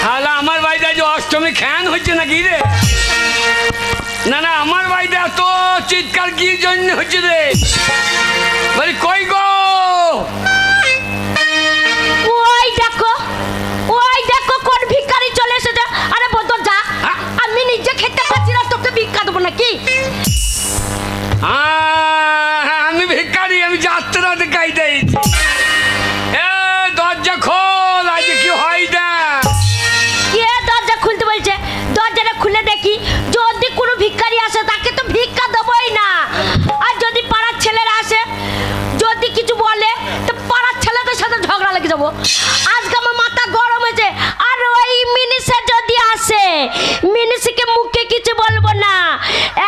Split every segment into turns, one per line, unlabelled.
শালা আমার বাড়িতে যে অষ্টমী খ্যান হচ্ছে নাকি রে? না না, আমার বাড়িতে এত চিৎকার কি জন্য হচ্ছে রে? বলি কই গো?
ওই দেখো কোন ভিখারি চলে এসেছে। আরে বন্ধু যা, আমি নিজে খেতে পাচ্ছি না, তোকে ভিক্ষা দেবো নাকি?
আমি ভিখারি, আমি যাত্রাতে গাইতে এসেছি। এ দরজা খোল, আজ কি হয় না?
কে দরজা খুলতে বলছে? দরজাটা খুলে দেখি, যদি কোনো ভিখারি আসে তাকে তো ভিক্ষা দেবই না। আর যদি পাড়ার ছেলেরা আসে, যদি কিছু বলে তো পাড়ার ছেলেদের সাথে ঝগড়া লেগে যাবো। আজকে আমার মাথা গরম হয়েছে। আর ওই মিনিসে যদি আসে, মিনিসিকে মুখে কিছু বলবো না,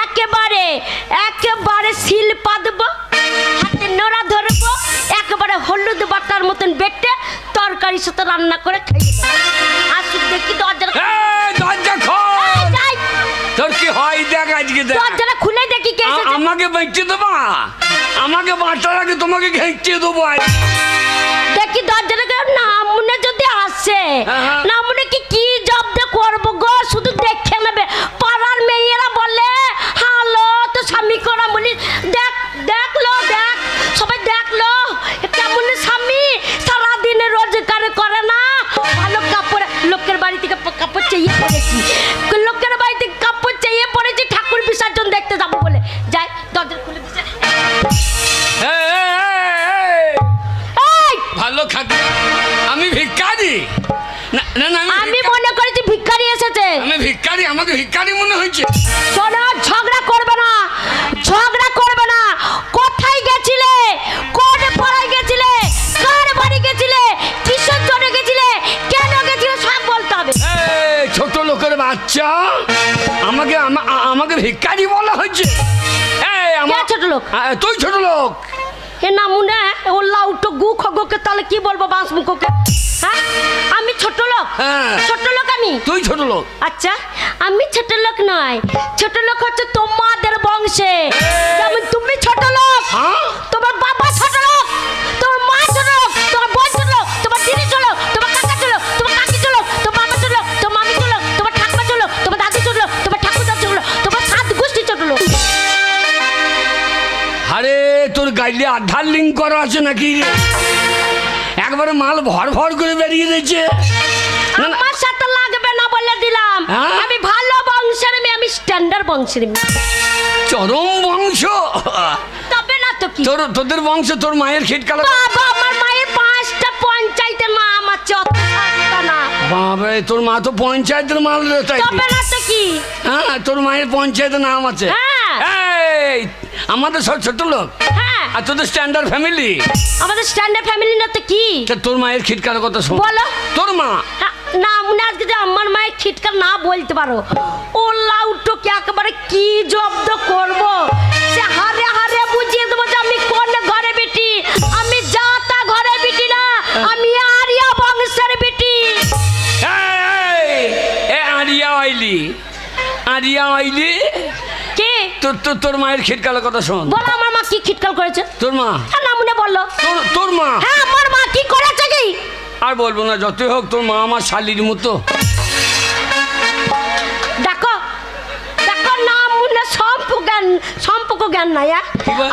একেবারে শিল পাতবো, হাতে নোড়া ধরবো, একেবারে হলুদ বাটার মতন বেটে তরকারির সাথে রান্না করে খাইয়ে আসুক দেখি।
দরজা খোল, তোর কি হয় দেখ আজকে।
দরজাটা খুলে দেখি কে এসেছে।
আমাকে বেঁচে দেবা? আমাকে বাঁচার আগে তোমাকে ঘেঁচে দেবো।
দেখি দরজাটা না মনে যদি আসে, না মনে কি জব্দ করবো গো, শুধু দেখে নেবে। পাড়ার মেয়েরা বলে হ্যালো তো স্বামী করা বলি, দেখলো সবাই দেখলো কেমন স্বামী, সারাদিনে রোজগার করে না, ভালো কাপড়, লোকের বাড়ি থেকে কাপড় চাইয়ে পড়েছি, লোকের বাড়ি থেকে কাপড় চাইয়ে পড়েছি ঠাকুর বিসর্জন দেখতে যাবো বলে। যাই দরজা খুলে দিচ্ছে।
ভালো খাতে আমি ভিখারি না,
আমি মনে করেছি ভিখারি এসেছে।
আমি ভিখারি, আমাকে ভিখারি মনে হয়েছে।
শোনো, ঝগড়া করবে না। কোথায় গেছিলে, কোন পাড়ায় গেছিলে, কার বাড়ি গেছিলে, কিসের জন্য গেছিলে, কেন গেছিলে, সব বলতে হবে।
ছোট লোকের বাচ্চা, আমাকে ভিখারি বলা হচ্ছে।
ছোট লোক?
তুই ছোট লোক।
এ না মুনে ও লাউটো গু খগোকে তাহলে কি বলবো বাঁশ মুখোকে? হ্যাঁ আমি ছোট লোক? ছোট লোক আমি?
তুই ছোট লোক?
আচ্ছা আমি ছোট লোক নয়, ছোট লোক হচ্ছে তোমাদের বংশে। যেমন তুমি ছোট লোক, তোমার বাবা ছোট লোক, তোমার মা ছোট লোক, তোমার বোন ছোট লোক, তোমার দিদি ছোট লোক, তোমার কাকা ছোট লোক, তোমার কাকি ছোট লোক, তোমার মামা ছোট লোক, তোমার মামি ছোট লোক, তোমার ঠাকুমা ছোট লোক, তোমার দাদু ছোট লোক, তোমার ঠাকুরদা ছোট লোক, তোমার সাত গোষ্ঠী ছোট লোক।
আরে তোর গাইলে আধার লিঙ্ক করা আছে নাকি? একবারে মাল ভর করে বেরিয়ে দিয়েছে।
আমার সাথে লাগবে না বলে দিলাম। আমি ভালো বংশের মেয়ে, আমি স্ট্যান্ডার্ড বংশের মেয়ে।
চরম বংশ?
তবে না তো কি?
তোদের বংশ, তোর মায়ের খিটকালা।
বাবা আমার মায়ের 5টা পঞ্চায়েতের নাম আছে, অতটা না।
বাবা তোর মা তো পঞ্চায়েতের মাল।
তবে না তো কি?
হ্যাঁ তোর মায়ের পঞ্চায়েতের নাম আছে। এই আমাদের সব ছোট লোক। আর তোদের স্ট্যান্ডার্ড ফ্যামিলি।
আমাদের স্ট্যান্ডার্ড ফ্যামিলি না তো কি?
তোর মায়ের খিটকার কথা শোন।
বলো।
তোর মা
না মনে আজকে যে আমার মায়ের খিটকার না বলতে পারো, ও লাউটোকে একেবারে কি জব্দ করব, সে হারে হারে বুঝিয়ে দেবো যে আমি কোন ঘরে বেটি। আমি জাতা ঘরে বেটি না, আমি আরিয়া বংশের বেটি।
আরিয়া আইলি
কে?
তোর মায়ের খিটকালের কথা শোন।
বলো আমার মা কি খিটকাল করেছে?
তোর মা
না মনে বললো।
তোর মা?
হ্যাঁ আমার মা কি করেছে কি?
আর বলবো না, যতই হোক তোর মা আমার শালির মতো।
দেখো না মনে সম্পর্ক জ্ঞান নাই।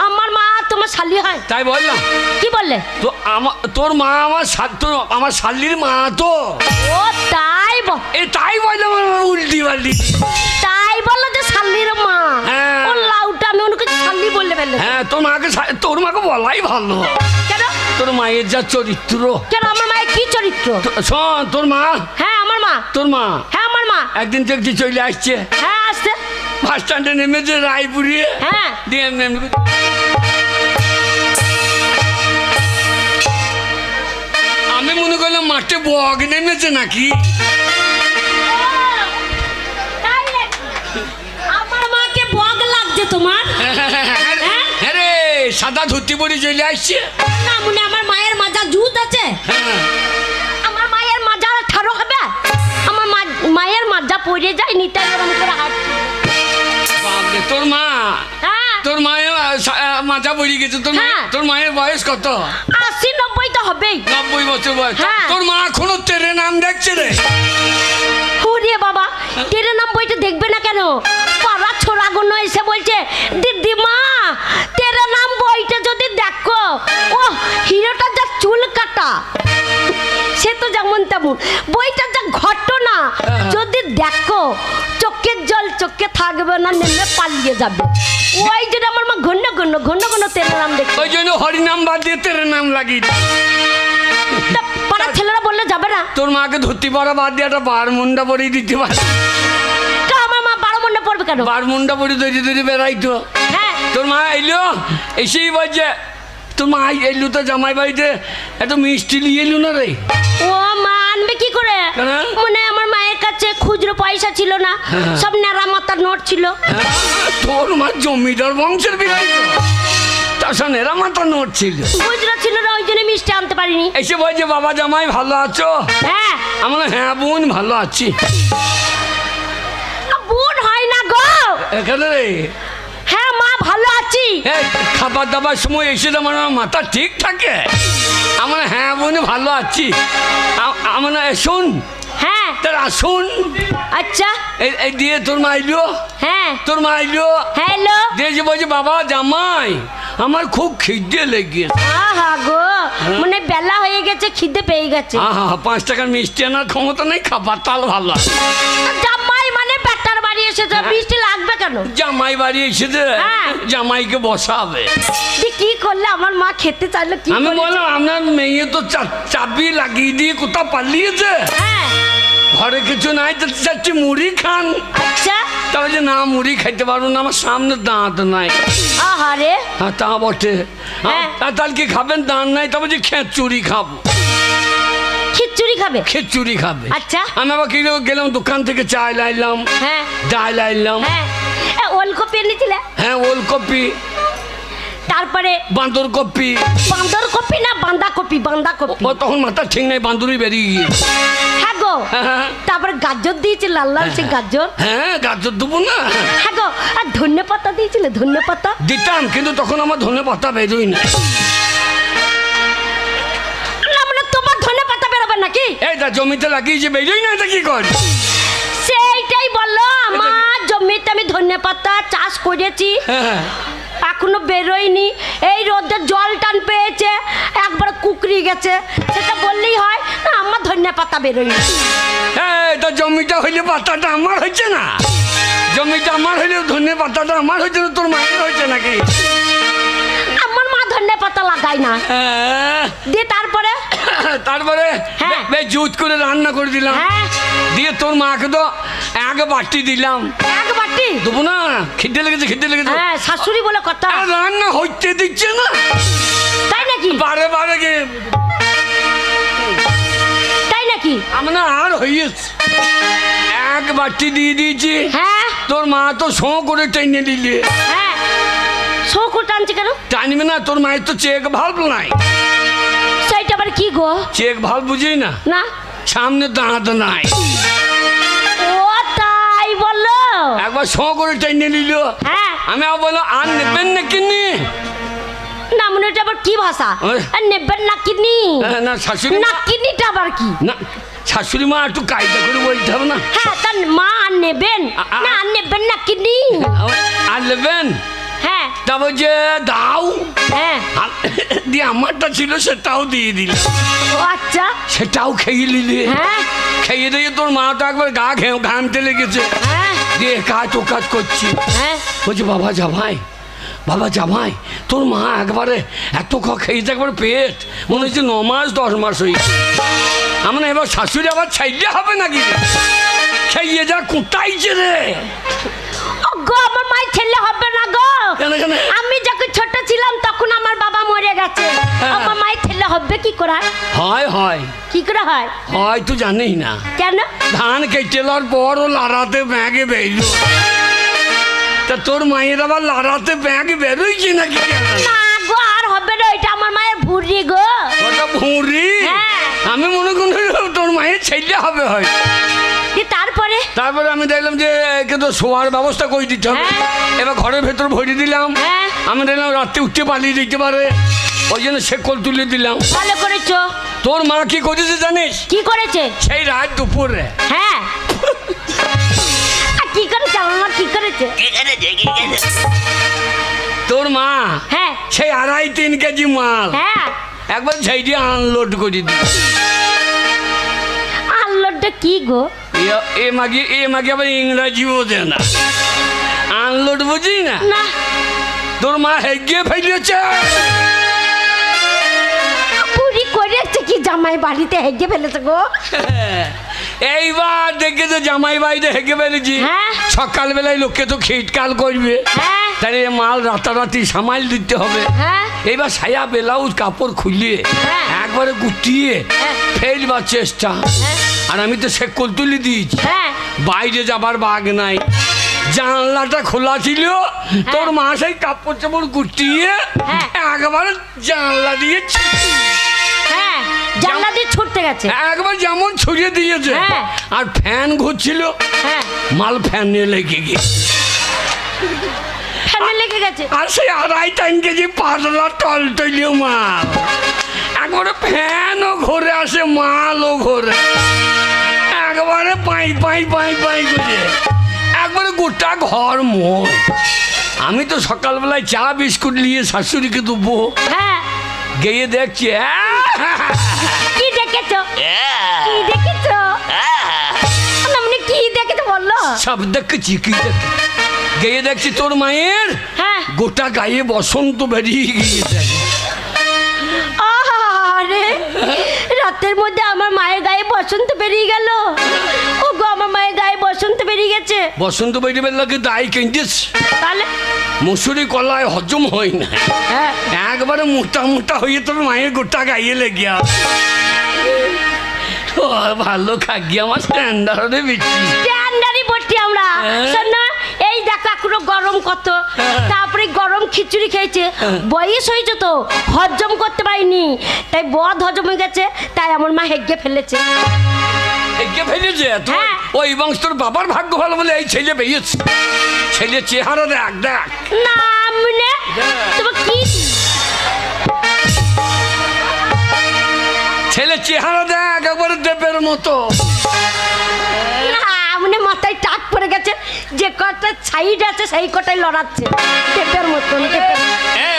আমার মা তোমার শালি হয়।
তাই বললাম।
কি বললে?
তো তোর মা আমার শালির মা তো।
ও তাই
তাই বললাম, উল্টি পাল্টি।
তাই বললো যে শালির মা। ও লাউটা আমি ওনাকে শালি বললে ফেললে।
হ্যাঁ তোর মাকে বলাই ভালো।
কেন?
তোর মায়ের যা চরিত্র।
কেন আমার মায়ের কি চরিত্র?
শোন তোর মা।
হ্যাঁ আমার মা।
তোর মা?
হ্যাঁ আমার মা।
একদিন দেখছি চলে আসছে।
হ্যাঁ আসছে।
বাস স্ট্যান্ডে নেমেছে রায়পুরে।
হ্যাঁ
দিয়ে আমি মনে করলাম মাঠে বগ নেমেছে নাকি।
আমার মাকে বগ লাগছে তোমার?
হ্যাঁ রে, সাদা ধুতি পরে চলে আসছে।
না মনে আমার মায়ের মাজা জুত আছে। আমার মায়ের মাজা ঠাড়ো হবে? আমার মায়ের মাজা পড়ে যায় নিতে গরম করে হাঁটছে।
তোর মা? তোর মায়ের মাজা পড়ে গেছে। তোর মায়ের বয়স কত?
80-90 তো হবেই।
90 বছর বয়স। তোর মা এখনো তেরে নাম দেখছে রে।
তেরে নাম বইটা দেখবে না কেন? পাড়া ছোড়াগুলো এসে বলছে দিদিমা তেরে নাম বইটা যদি দেখো, ও হিরোটা যা চুল কাটা সে তো যেমন তেমন, বইটা যা ঘটনা যদি দেখো চোখের জল চোখে থাকবে না, নেমে পালিয়ে যাবে। ওই জন্য আমার মা ঘন ঘন ঘন ঘন তেরে নাম দেখে।
ওই জন্য হরিনাম বাদ দিয়ে তেরে নাম লাগিয়ে
পাড়ার ছেলেরা বললে যাবে না।
তোর মাকে ধুতি পরা বাদ দিয়ে একটা বারমুন্ডা পরিয়ে দিতে পারে।
আমার মা 12 মন্ডা পড়বে কেন?
বারমুন্ডা পরে ধরে ধরে বেড়াইতো।
হ্যাঁ
তোর মা এলো, এসেই বলছে তোর মা এলু তো জামাই বাড়িতে এত মিষ্টি নিয়ে এলু না রে।
ও মা আনবে কি করে? মানে আমার মায়ের কাছে খুচরো পয়সা ছিল না, সব নেড়া মাথার নোট ছিল।
তোর মা জমিদার বংশের বিরাই, তার সঙ্গে নেড়া মাথার নোট ছিল,
খুচরো ছিল না, ওই জন্য মিষ্টি আনতে পারিনি।
এসে বলছে বাবা জামাই ভালো আছো?
হ্যাঁ।
আমরা হ্যাঁ বোন ভালো আছি।
বোন হয় না গো
এখানে রে।
হ্যাঁ মা ভালো আছি।
খাবার দাবার সময় এসে আমার মাথা ঠিক থাকে। আমরা হ্যাঁ বোন ভালো আছি। আমরা শোন।
হ্যাঁ
তার আসুন।
আচ্ছা
এই দিয়ে তোর মা আইলো।
হ্যাঁ
তোর মা আইলো।
হ্যালো
দিয়ে বলছে বাবা জামাই আমার খুব খিদে লেগে।
আহা গো মানে বেলা হয়ে গেছে, খিদে পেয়ে গেছে।
আহা 5 টাকার মিষ্টি আনার ক্ষমতা নেই, খাবার তাল ভালো।
জামাই মানে বেটার বাড়ি এসেছে, মিষ্টি লাগবে কেন?
জামাই বাড়ি এসেছে, জামাইকে বসাবে।
কি করলে আমার মা খেতে চাইলো? কি
আমি বললাম আপনার মেয়ে তো চাবি লাগিয়ে দিয়ে কোথাও পালিয়েছে, ঘরে কিছু নাই, তো চারটি মুড়ি খান।
আচ্ছা
তবে যে না মুড়ি খাইতে পারবো না, আমার সামনে দাঁত নাই।
আহারে
হ্যাঁ তা বটে। তাহলে কি খাবেন? দাঁত নাই, তবে যে খিচুড়ি খাবো।
খিচুড়ি খাবে?
খিচুড়ি খাবে।
আচ্ছা
আমি আবার কি গেলাম দোকান থেকে চাল আইলাম,
হ্যাঁ
ডাল আইলাম।
হ্যাঁ ওলকপি এনেছিলে?
হ্যাঁ ওলকপি,
তারপরে
বাঁদর কপি।
বাঁদর কপি না বাঁধাকপি? বাঁধাকপি।
ও তখন মাথা ঠিক নাই, বাঁদরই বেরিয়ে গিয়েছে।
হ্যাঁ গো তারপরে গাজর দিয়েছে, লাল লাল সে গাজর।
হ্যাঁ গাজর দেবো না।
হ্যাঁ গো আর ধনে পাতা দিয়েছিলে? ধনে পাতা
দিতাম, কিন্তু তখন আমার ধনে পাতা বেরোই না।
মানে তোমার ধনে পাতা বেরোবে নাকি?
এই তা জমিতে লাগিয়েছে, বেরোই না, এটা কি কর?
সেইটাই বললো আমার জমিতে আমি ধনে পাতা চাষ করেছি, এখনো বেরোয়নি। এই রোদের জল টান পেয়েছে, একবার কুকরি গেছে, সেটা বললেই হয় না? আমার ধনে পাতা বেরোয়নি।
তা জমিটা হইলে পাতাটা আমার হয়েছে না? জমিটা আমার হইলে ধনে পাতাটা আমার হয়েছে না, তোর মায়ের হয়েছে নাকি?
আমার মা ধনে পাতা লাগায় না। দিয়ে তারপরে
তারপরে জুত করে রান্না করে দিলাম। দিয়ে তোর মাকে তো এক বাটি দিলাম।
এক বাটি
দেবো না? খিদে লেগেছে, খিদে লেগেছে।
হ্যাঁ শাশুড়ি বলে কথা।
রান্না হইতে দিচ্ছে না,
তাই নাকি?
বারে বারে গে
তাই নাকি?
আমরা আর হইয়েছে, এক বাটি দিয়ে দিয়েছি।
হ্যাঁ
তোর মা তো শো করে টেনে দিলে।
হ্যাঁ শো করে টানছে কেন?
টানবে না, তোর মায়ের তো চেক ভাল্ব নাই।
সেইটা আবার কি গো?
চেক ভাল্ব বুঝি না?
না
সামনে দাঁত নাই।
ও তাই বললো?
একবার শো করে টেনে নিল।
হ্যাঁ
আমি আবার বললাম আর নেবেন না কিনি
না, মনে হচ্ছে আবার কি ভাষা? নেবেন না কিনি?
না শাশুড়ি
না কিনিটা আবার কি?
না শাশুড়ি মা একটু কায়দা করে বলতে হবে না?
হ্যাঁ তার মা আর নেবেন না, আর নেবেন না কিনি?
আর নেবেন?
হ্যাঁ
তারপর যে দাও।
হ্যাঁ
দিয়ে আমারটা ছিল সেটাও দিয়ে দিল।
ও আচ্ছা
সেটাও খেয়ে নিলি।
হ্যাঁ
খেয়ে দিয়ে তোর মা তো একবার গা ঘামতে লেগেছে।
হ্যাঁ
দিয়ে কাজ ও কাজ করছি।
হ্যাঁ
বলছি বাবা জামাই, বাবা জামাই তোর মা একবারে এত খেয়েছে, একবার পেট মনে হচ্ছে 9 মাস 10 মাস হয়েছে। আমরা এবার শাশুড়ি আবার ছাইলে হবে নাকি? খেয়ে যা কোথাইছে রে।
গো আমার মায়ের ছেলে হবে না গো।
কেন কেন?
আমি যখন ছোট ছিলাম তখন আমার বাবা মরে গেছে, আমার মায়ের ছেলে হবে কি করে?
হয় হয়
কি করে হয়?
হয় তুই জানিস না?
কেন?
ধান কেটেলার পর ও লাড়াতে ব্যাগে বেরল। তা তোর মায়ের আবার লাড়াতে ব্যাগ বেরোইছে নাকি?
না গো আর হবে না, এটা আমার মায়ের ভুঁড়ি গো।
ওটা ভুঁড়ি? আমি মনে করি তোর মায়ের ছেলে হবে হয়। তারপরে আমি দেখলাম যে একে তো শোয়ার ব্যবস্থা করে দিতে হবে। এবার ঘরের ভেতর ভরে দিলাম। আমি দেখলাম রাত্রে উঠতে পালিয়ে দিতে পারে, ওই জন্য শেকল তুলে দিলাম।
ভালো করেছো।
তোর মা কি করেছে জানিস?
কি করেছে?
সেই রাত দুপুরে
হ্যাঁ কি করেছে?
তোর মা
হ্যাঁ
সেই 2.5-3 কেজি মাল
হ্যাঁ
একবার ঝাইটি আনলোড করে দিই।
আনলোডটা কি গো?
এ মাগে আবার ইংরাজি বোঝে না, আনলোড বুঝি না।
না
তোর মা হেগিয়ে ফেলেছে,
পুরি করেছে কি জামাই বাড়িতে হেগে ফেলেছে গো?
এইবার দেখে তো জামাই বাড়িতে হেগে ফেলেছি।
হ্যাঁ।
সকালবেলায় লোককে তো খিটকাল করবে,
হ্যাঁ
তাহলে এ মাল রাতারাতি সামাল দিতে হবে।
হ্যাঁ
এইবার সায়া ব্লাউজ কাপড় খুলিয়ে
হ্যাঁ।
একবারে গুটিয়ে
হ্যাঁ।
ফেলবার চেষ্টা।
হ্যাঁ।
আর আমি তো সে কল তুলে দিয়েছি,
হ্যাঁ
বাইরে যাবার বাগ নাই, জানলাটা খোলা ছিল। তোর মা সেই কাপড় চাপড় গুটিয়ে
হ্যাঁ।
একবার জানলা দিয়ে
হ্যাঁ জানলা দিয়ে ছুটতে গেছে।
একবার যেমন ছড়িয়ে দিয়েছে।
হ্যাঁ।
আর ফ্যান ঘুরছিল,
হ্যাঁ
মাল ফ্যানে লেগে গেছে।
ফ্যানে লেগে গেছে।
আর সেই 2.5-3 কেজি পাতলা টলটলিও মাল, একবারে ফ্যানও ঘুরে আসে, মালও ঘোরে, একবারে পাই পাই পাই পাই করে একবারে গোটা ঘর মোট। আমি তো সকালবেলায় চা বিস্কুট নিয়ে শাশুড়িকে দেবো,
হ্যাঁ
গিয়ে দেখছি
কি দেখেছো? কি দেখেছো? না মানে কি দেখেছো বললো?
সব দেখছি, কি দেখছি, গিয়ে দেখছি তোর মায়ের
হ্যাঁ
গোটা গায়ে বসন্ত বেরিয়ে গিয়েছে।
আরে রাতের মধ্যে আমার মায়ের গায়ে বসন্ত বেরিয়ে গেল। ও গো আমার মায়ের গায়ে বসন্ত বেরিয়ে গেছে।
বসন্ত বেরিয়ে বেরলাকে দায় কেঁদেছে,
তাহলে
মুসুরি কলায় হজম হয় না,
হ্যাঁ
একবারে মোটা মোটা হয়ে তোর মায়ের গোটা গায়ে লেগে আছে। ও ভালো খাগি আমার স্ট্যান্ডার্ডে বিচ্ছি।
স্ট্যান্ডার্ডই বটি আমরা।
হ্যাঁ।
শোন না, এই দেখো এখনো গরম কত,
হ্যাঁ।
তারপরে গরম খিচুড়ি খেয়েছে, বয়স হয়েছে তো হজম করতে পারিনি, তাই বদ হজম হয়ে গেছে, তাই আমার মা হেগে ফেলেছে।
হেগে ফেলেছে তো?
হ্যাঁ।
ওই বংশ তোর বাবার ভাগ্য ভালো বলে এই ছেলে বেরিয়েছে। ছেলে চেহারা দেখ দেখ।
না মানে তোমার কি
ছেলে চেহারা দেখ একবারে দেবের মতো।
না মানে মাথায় টাক পড়ে গেছে, যে কটা সাইড আছে সেই কটাই লড়াচ্ছে টেপের মতন। টেপের
এ,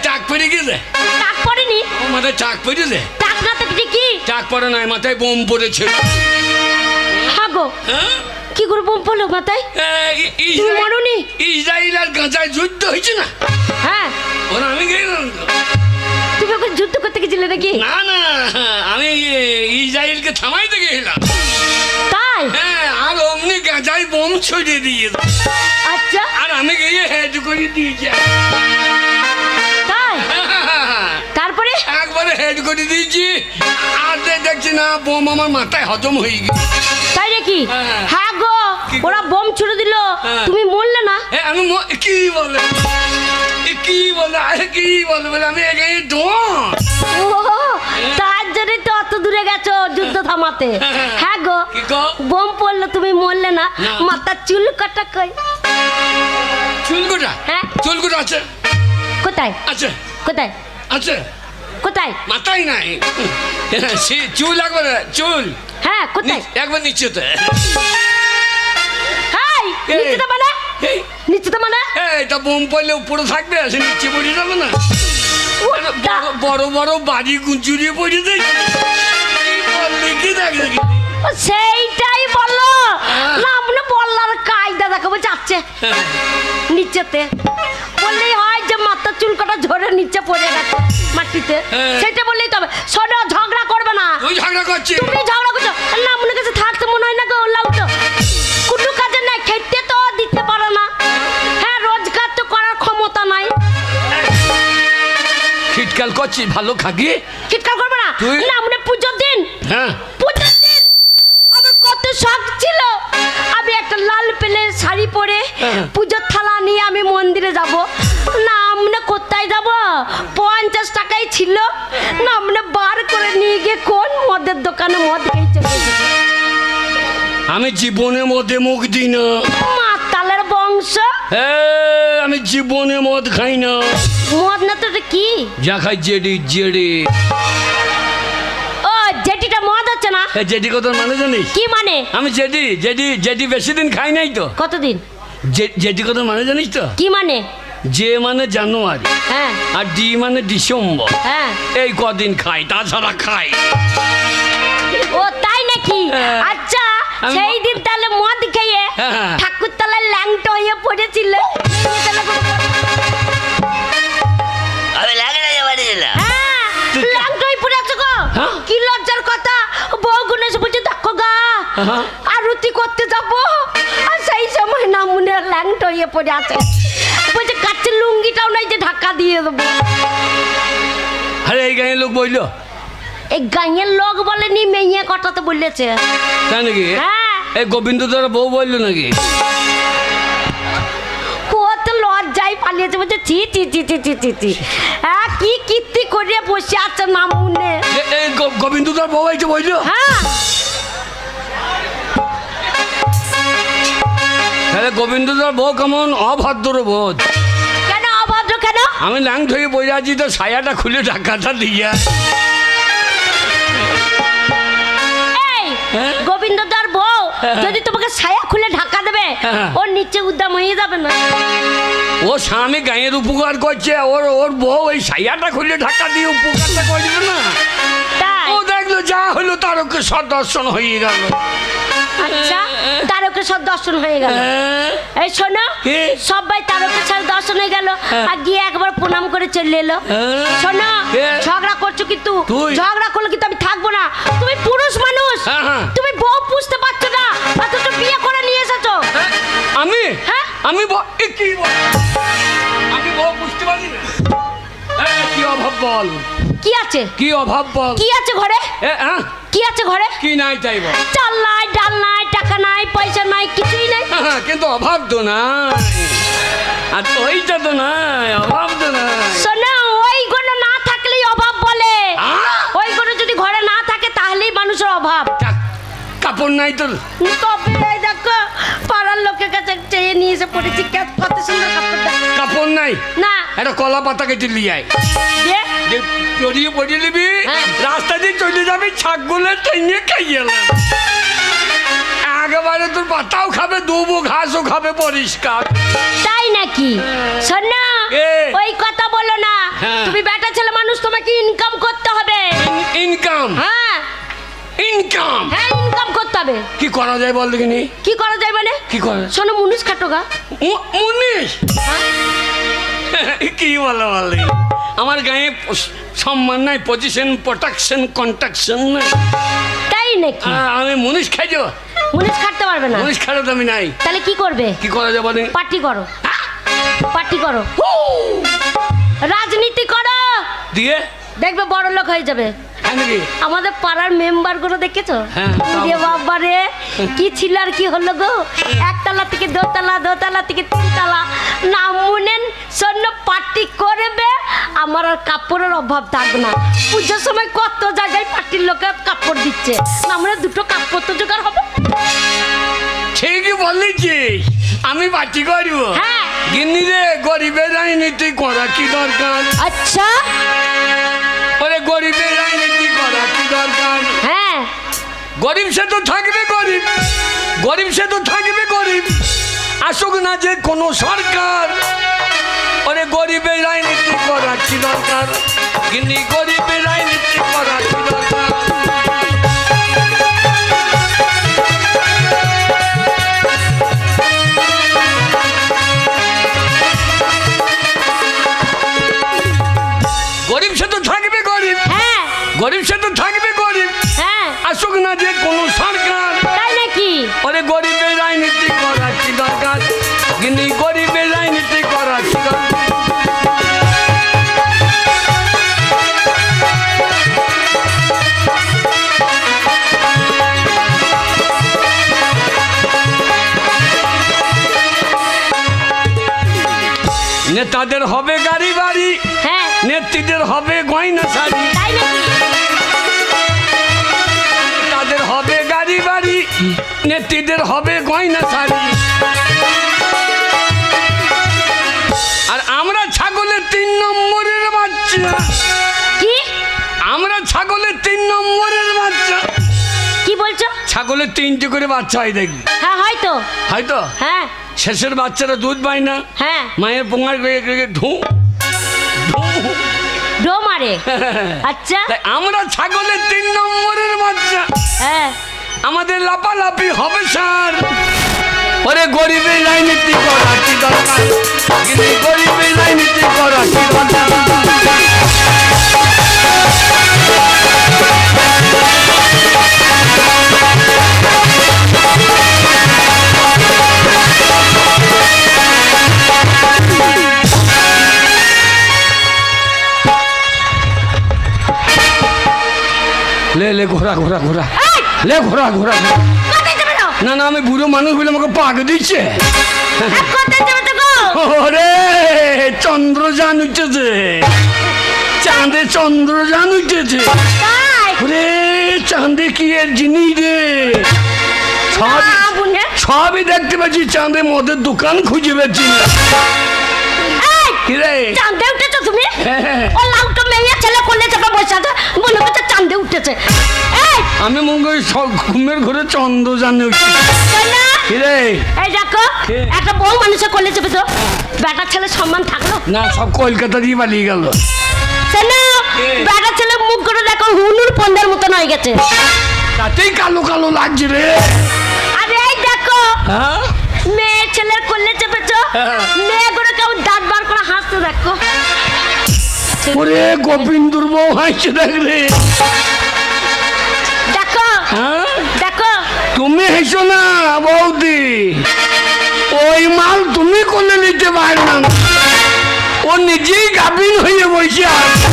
টাক পড়ে গেছে?
টাক পড়েনি।
ও মাথায় টাক পড়েছে?
টাক না তো কি?
টাক পড়ে নাই, মাথায় বোম পড়েছে।
হ্যাঁ গো,
হ্যাঁ?
কি করে বোম পড়লো মাথায়? তুমি মরোনি?
ইসরায়েল আর গাজায় যুদ্ধ হয়েছে না,
হ্যাঁ
ওরা আমি গেলাম তো।
তুমি ওকে যুদ্ধ করতে গেছিলে নাকি?
না না, আমি ইসরায়েলকে থামাইতে গেলাম।
তাই?
হ্যাঁ, আর অমনি গাজায় বোম ছড়িয়ে দিয়ে,
আচ্ছা
আর আমি গিয়ে হেড করে দিয়েছি।
তাই? তারপরে
একবারে হেড করে দিয়েছি, আর দেখছি না বোম আমার মাথায় হজম হয়ে গেছে।
তাই নাকি?
হ্যাঁ।
হ্যাঁ গো,
কি গো?
ওরা বোম ছুড়ে দিল,
হ্যাঁ।
তুমি মরলে না?
আমি কি বলে, কি বলে, আরে কি বলে বলে আমি এগিয়ে দোন।
ও তার জন্যই তো অত দূরে গেছো যুদ্ধ থামাতে। হ্যাঁ গো,
কি গো?
বোম পড়লো তুমি মরলে না,
না।
মাথার চুল কাটা কই?
চুলকুটা?
হ্যাঁ।
চুলকুটা আছে?
কোথায়
আছে
কোথায়
আছে,
কোথায়?
মাথায় নাই। সে চুল একবার, চুল
হ্যাঁ কোথায়?
একবার নিচে তো।
হাই নিচে তো মানে, নিচে তো মানে
এটা বোম পড়লে উপরে থাকবে, সে নিচে পড়ে যাবে না।
ওটা।
বড় বড় বাড়ি গুঁচুরিয়ে পড়ে দেখি কি দেখ দেখি।
ও, সেইটাই বললো না, মনে বললার কায়দা দেখাবো যাচ্ছে নিচেতে, বললেই হয় যে মাথার চুল কাটা ঝরে নিচে পড়ে গেছে মাটিতে,
হ্যাঁ।
সেটা বললেই তবে। শোনো, ঝগড়া করবে না।
তুই ঝগড়া করছিস?
তুমি ঝগড়া করছো না, মনে কাছে থাকতে মনে হয় না গো, লাউটো কোনো কাজে নাই, খেতে তো দিতে পারো না, হ্যাঁ রোজগার তো করার ক্ষমতা নাই।
খিটকাল করছিস, ভালো খাগি।
চিৎকার করবে না।
তুই?
না মনে পুজোর দিন,
হ্যাঁ,
পুজোর দিন আমার কত শখ ছিল, আমি একটা লাল পেলে শাড়ি পরে পুজোর থালা নিয়ে আমি মন্দিরে যাব। না আমরা কোথায় যাব, 50 টাকাই ছিল, না আমরা বার করে নিয়ে গিয়ে কোন মদের দোকানে মদ খেয়ে চলে এসেছি।
আমি জীবনে মদে মুখ দিই না।
মাতালের বংশ।
আমি জীবনে মদ খাই না।
মদ না তো এটা কি?
যা খাই জেডি জেডি।
ও জেটিটা মদ হচ্ছে না?
জেডি কত মানে জানিস?
কি মানে?
আমি জেডি জেডি জেডি বেশি দিন খাই নাই তো।
কতদিন?
যেটি কথা মানে জানিস তো?
কি মানে?
যে মানে জানুয়ারি,
হ্যাঁ,
আর ডি মানে ডিসেম্বর।
হ্যাঁ,
এই কদিন খাই, তাছাড়া খাই।
ও তাই নাকি? আচ্ছা, সেই দিন তাহলে মদ খেয়ে ঠাকুর তলায় ল্যাংটা হয়ে পড়েছিল। ল্যাংটা হয়ে পড়ে আছে গো। কি লজ্জার কথা! বউ গুনে এসে বলছে দেখো গা, আরতি করতে যাবো, আর সেই সময় না মনে ল্যাংটা হয়ে পড়ে আছে। বলছে কাছের লুঙ্গিটাও নাই যে ঢাকা দিয়ে দেবো।
আরে এই গাঁয়ের লোক বললো?
এই গাঁয়ের লোক বলেনি, মেয়ে কটাতে বলেছে।
তাই নাকি?
হ্যাঁ।
এই গোবিন্দ তোর বউ বললো নাকি?
কত লজ্জায় পালিয়েছে, বলছে ছি ছি ছি ছি ছি ছি ছি। হ্যাঁ, কি কীর্তি করে বসে আছে না মনে।
এই গোবিন্দ তোর বউ এইটা বললো?
হ্যাঁ।
তাহলে গোবিন্দ তোর বউ কেমন অভদ্র বোধ?
কেন অভদ্র কেন?
আমি ল্যাং ধরে বসে আছি, তো সায়াটা খুলে ঢাকাটা দিয়া।
গোবিন্দদার বউ যদি তোমাকে ছায়া খুলে ঢাকা দেবে, ওর নিচে উদ্দাম হয়ে যাবে না?
ও স্বামী গায়ের উপকার করছে, ওর বউ এই ছায়াটা খুলে ঢাকা দিয়ে উপকারটা করে দিবে না? ও দেখলো যা হলো তারকেশ্বর দর্শন হয়ে গেল।
আচ্ছা, তারকেশ্বর দর্শন হয়ে গেল। এই শোনো, সবাই তারকেশ্বর দর্শন হয়ে গেল, আর গিয়ে একবার প্রণাম করে চলে এলো। শোনো, ঝগড়া করছো কিন্তু, ঝগড়া করলে কিন্তু আমি থাকবো না। তুমি পুরুষ মানুষ, তুমি বউ পুষতে পারছো না, অথচ বিয়ে করে নিয়ে এসেছো।
আমি আমি আমি বউ বুঝতে পারি না? কি অভাব বল?
কি আছে?
কি অভাব বল?
কি আছে ঘরে? কি আছে ঘরে?
কি নাই তাই বল?
চাল নাই, ডাল নাই, টাকা নাই, পয়সা নাই, কিছুই নাই।
কিন্তু অভাব তো নাই, আর ওইটা তো নাই, অভাব তো নাই।
শোনো, ওইগুলো না থাকলেই অভাব বলে। ওইগুলো যদি ঘরে না থাকে তাহলেই মানুষের অভাব।
কাপড় নাই তোর?
তবে দেখো, পাড়ার লোকের কাছে চেয়ে নিয়ে এসে পড়েছি, কত সুন্দর কাপড়।
কাপড় নাই না, একটা কলা পাতা কেটে নিয়ে আয়, জড়িয়ে পড়িয়ে নিবি, রাস্তা দিয়ে চলে যাবি, ছাগলের টেনে খাইয়ে একেবারে তোর পাতাও খাবে, দুবো ঘাসও খাবে পরিষ্কার।
তাই নাকি? শোনো, ওই কথা বলো না। তুমি বেটা ছেলে মানুষ, তোমাকে ইনকাম করতে হবে।
ইনকাম? হ্যাঁ, ইনকাম।
হ্যাঁ, ইনকাম করতে হবে।
কি করা যায় বল দেখিনি?
কি করা যায় মানে?
কি করা?
শোনো, মুনিশ খাটো গা।
মুনিশ? কি বলো বল? আমার গায়ে সম্মান নাই, পজিশন, প্রোটেকশন, কন্ট্রাকশন নাই।
তাই নাকি?
আমি মুনিশ খাই যাব?
মুনিশ খাটতে পারবে না?
মুনিশ খাটো তো আমি নাই।
তাহলে কি করবে?
কি করা যাবে?
পার্টি করো, পার্টি করো, রাজনীতি করো, দিয়ে দেখবে বড় লোক হয়ে যাবে। আমাদের পাড়ার মেম্বার গুলো দেখেছো? বাবারে কি ছিল আর কি হলো গো, একতলা থেকে দোতলা, দোতলা থেকে তিনতলা, নাম মুনেন সৈন্য পার্টি করবে, আমার আর কাপড়ের অভাব থাকবে না। পুজোর সময় কত জায়গায় পার্টির লোকে কাপড় দিচ্ছে, আমরা দুটো কাপড় তো জোগাড় হবে।
ঠিকই বলেছিস, আমি পার্টি করবো। গিন্নি রে, গরিবের রাজনীতি করা কি দরকার?
আচ্ছা,
ওরে গরিবের রাজনীতি করা কি দরকার?
হ্যাঁ,
গরিব সে তো থাকবে গরিব, গরিব সে তো থাকবে গরিব, আসুক না যে কোনো সরকার। ওরে গরিবের রাজনীতি করা কি দরকার? গিন্নি গরিবের রাজনীতি করা কি দরকার? গরিব সে তো থাকবে গরিব, গরিব সে তো থাকবে গরিব, আসুক না যে কোনো সরকার।
তাই নাকি?
ওরে গরিবের রাজনীতি করা কি দরকার? কিন্তু গরিবের রাজনীতি করা কি দরকার? নেতাদের হবে গাড়ি বাড়ি, নেত্রীদের হবে গয়না শাড়ি। তাদের হবে গাড়ি বাড়ি, নেত্রীদের হবে গয়না শাড়ি। আর আমরা ছাগলের 3 নম্বরের বাচ্চা।
কি?
আমরা ছাগলের 3 নম্বরের বাচ্চা।
কি বলছো?
ছাগলের 3টে করে বাচ্চা হয় দেখবি।
হ্যাঁ, হয়তো
হয়তো
হ্যাঁ
শেষের বাচ্চারা দুধ পায় না,
হ্যাঁ
মায়ের পোঙার ঢু
ডো মারে। আচ্ছা
আমরা ছাগলের 3 নম্বরের বাচ্চা,
হ্যাঁ
আমাদের লাপালাপি হবে স্যার। ওরে গরিবের রাজনীতি করা কি দরকার, গরিবের রাজনীতি করা কি দরকার। ले ले घोड़ा घोड़ा घोड़ा ले घोड़ा घोड़ा ना ना मैं बुढ़ो मानुष बोले আমাকে পাক দিচ্ছে। ওরে চন্দ্রযান উঠেছে, চাঁদে চন্দ্রযান উঠেছে। ওরে চাঁদে কি এর জিনিস রে, সবই দেখতে পাচ্ছি, চাঁদে মদের দোকান খুঁজে পাচ্ছি না।
চাঁদে উঠেছো তুমি? ও লাউটা মেয়ে ছেলে কোলে চাপা বসে আছে, মনে হচ্ছে চাঁদে উঠেছে।
আমি মনে করি ঘুমের ঘরে চন্দ্রযান উঠেছে।
এই দেখো একটা বউ মানুষের কোলে চেপেছো, বেটা ছেলে সম্মান থাকলো
না, সব কলকাতা দিয়ে পালিয়ে গেল।
বেটা ছেলে মুখ করে দেখো হুনুর পন্দের মতন হয়ে গেছে,
তাতেই কালো কালো লাগছে রে।
আরে এই দেখো মেয়ে ছেলের কোলে চেপেছো, মেয়ে করে কেউ দাঁত বার করে হাসতে দেখো।
ওরে গোবিন্দর বউ হাসছে দেখ রে।
দেখো দেখো
তুমি হেসো না বৌদি, ওই মাল তুমি কোলে নিতে পারো না, ও নিজেই গাভিন হয়ে বসে আছে।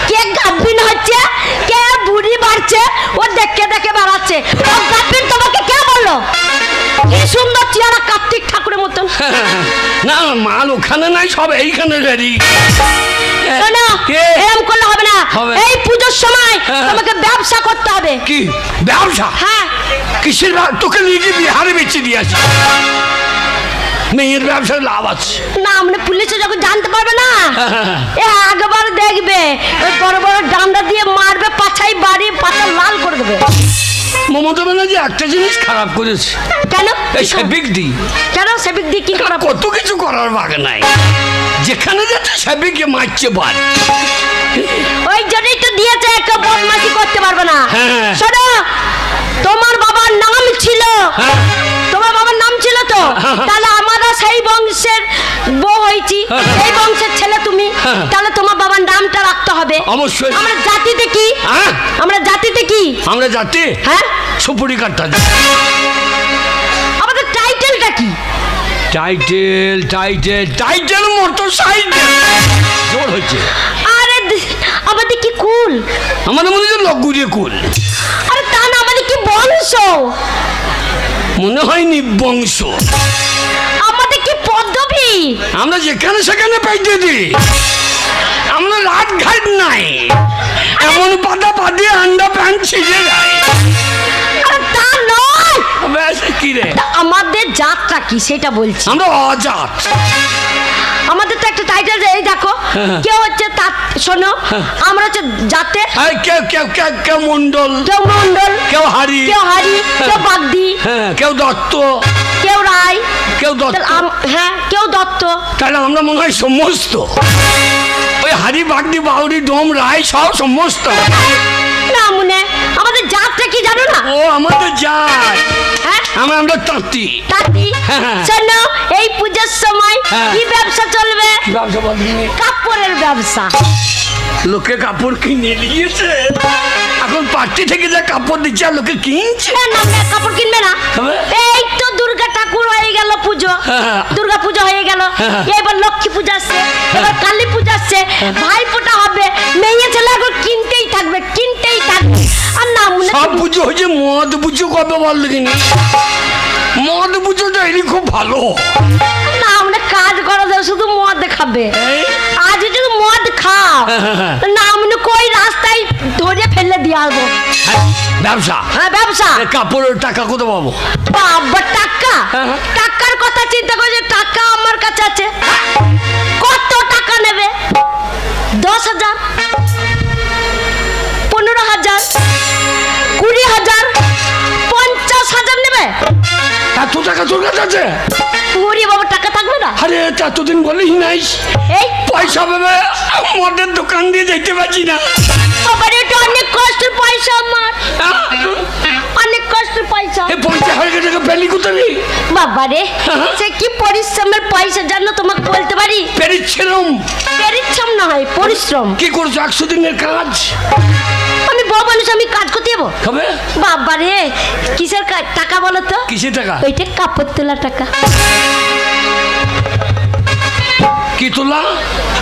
কে গাভিন হচ্ছে, কে বুড়ি বাড়ছে, ও দেখে দেখে বাড়াচ্ছে। ও গাভিন তোমাকে কে বললো? কি সুন্দর চেহারা, কার্তিক ঠাকুরের মতন।
না মাল ওখানে নাই, সব এইখানে রেডি।
এরকম করলে হবে না, এই পুজোর সময় তোমাকে ব্যবসা করতে হবে।
কি ব্যবসা?
হ্যাঁ।
কিসের? তোকে নিয়ে বিহারে বেঁচে দিয়ে আসি, মেয়ের ব্যবসায় লাভ আছে
না। মানে পুলিশে যখন জানতে পারবে না, একবার দেখবে বড় বড় ডান্ডা দিয়ে মারবে, পাছাই বাড়ি পাছা লাল করে দেবে।
মমতা ব্যানার্জি একটা জিনিস খারাপ করেছে।
কেন?
এই সেবিক দি।
কেন সেবিক দি কি খারাপ?
কত কিছু করার বাগে নাই, যেখানে যাচ্ছে সেবিকে মারছে বাদ।
ওই জন্যই তো দিয়েছে, কেউ বদমাশি করতে পারবে না। শোনো, তোমার বাবার নাম ছিল, তোমার বাবার নাম ছিল তো, তাহলে আমরা সেই বংশের বউ হয়েছি, সেই বংশের ছেলে তুমি, তাহলে তোমার বাবার নামটা রাখতে হবে
অবশ্যই।
আমরা জাতিতে কি? আমরা জাতিতে কি?
আমরা জাতি সুপুরি কাটটা।
আমাদের টাইটেলটা কি?
টাইটেল টাইটেল টাইটেল মোটরসাইকেল জোর হচ্ছে।
আরে আমাদের কি কুল?
আমাদের মনে হচ্ছে লগুড়িয়ে কুল।
আরে তা না, আমাদের কি বংশ?
মনে হয় নিবংশ।
আমাদের কি পদবী?
আমরা যেখানে সেখানে পাইতে দিই, আমরা রাত ঘাট নাই, এমন পাতা পাতিয়ে আন্ডা প্যান্ট ছিঁড়ে যায়।
তা নয়,
কি রে
আমাদের জাতটা কি সেটা বলছি।
আমরা অজাত।
আমাদের তো একটা টাইটেল, এই দেখো, কেউ হচ্ছে তা, শোনো, আমরা হচ্ছে জাতে,
কেউ কেউ কেউ কেউ মন্ডল,
কেউ মন্ডল,
কেউ হারি,
কেউ হারি, কেউ বাগদি,
কেউ দত্ত,
কেউ রায়,
কেউ দত্ত।
হ্যাঁ, কেউ দত্ত।
তাহলে আমরা মনে হয় সমস্ত ওই হারি বাগদি বাউরি ডোম রায় সব সমস্ত
না। মনে আমাদের জাতটা কি জানো না?
ও আমাদের জাত, আমরা তাঁতি।
তাঁতি। শোনো, এই পূজার সময় কি ব্যবসা চলবে?
ব্যবসা বলবি?
কাপড়ের ব্যবসা।
লোকে কাপড় কিনে নিয়েছে, এখন পার্টি থেকে যা কাপড় দিচ্ছে আর লোকে কিনছে
না। কাপড় কিনবে না? এই তো দুর্গা ঠাকুর হয়ে গেল পুজো, দুর্গা পুজো হয়ে গেল, এবার লক্ষ্মী পূজা আসছে, এবার কালী পূজা আসছে, ভাই ফোঁটা হবে, মেয়ে ছেলে এখন কিনতেই থাকবে, কিনতেই থাকবে। আর না মনে
সব পুজো হয়েছে, মদ পুজো কবে বল দেখিনি? মদ পুজোটা এলি খুব ভালো
না, আমরা কাজ করা যায়, শুধু মদ খাবে। আজ যদি মদ খাও না, মনে কই রাস্তায় ধরে ফেলে দিয়ে আসবো।
ব্যবসা?
হ্যাঁ ব্যবসা।
কাপড়ের টাকা কোথায় পাবো?
বাবা টাকা, টাকার কথা চিন্তা করছে, টাকা আমার কাছে আছে। কত টাকা নেবে? 10,000।
টাকা তোর কাছে আছে?
ওরে বাবা, টাকা থাকবে না?
আরে এতদিন বলিস নাই
এই
পয়সা পাবে, মদের দোকান দিয়ে যেতে পারছি না।
বাবা রে, এটা অনেক কষ্টের পয়সা আমার, অনেক কষ্টের পয়সা।
এই 50,000 টাকা পেলি কোথায়?
বাবা রে, সে কি পরিশ্রমের পয়সা জানো তোমাকে বলতে পারি?
পরিশ্রম?
পরিশ্রম না হয় পরিশ্রম।
কি করছো 100 দিনের কাজ?
আমি বউ মানুষ, আমি কাজ করতে যাবো?
হবে
বাবা রে, কিসের টাকা বলো তো?
কিসের টাকা?
ওইটা কাপড় তোলা টাকা।
কি তোলা?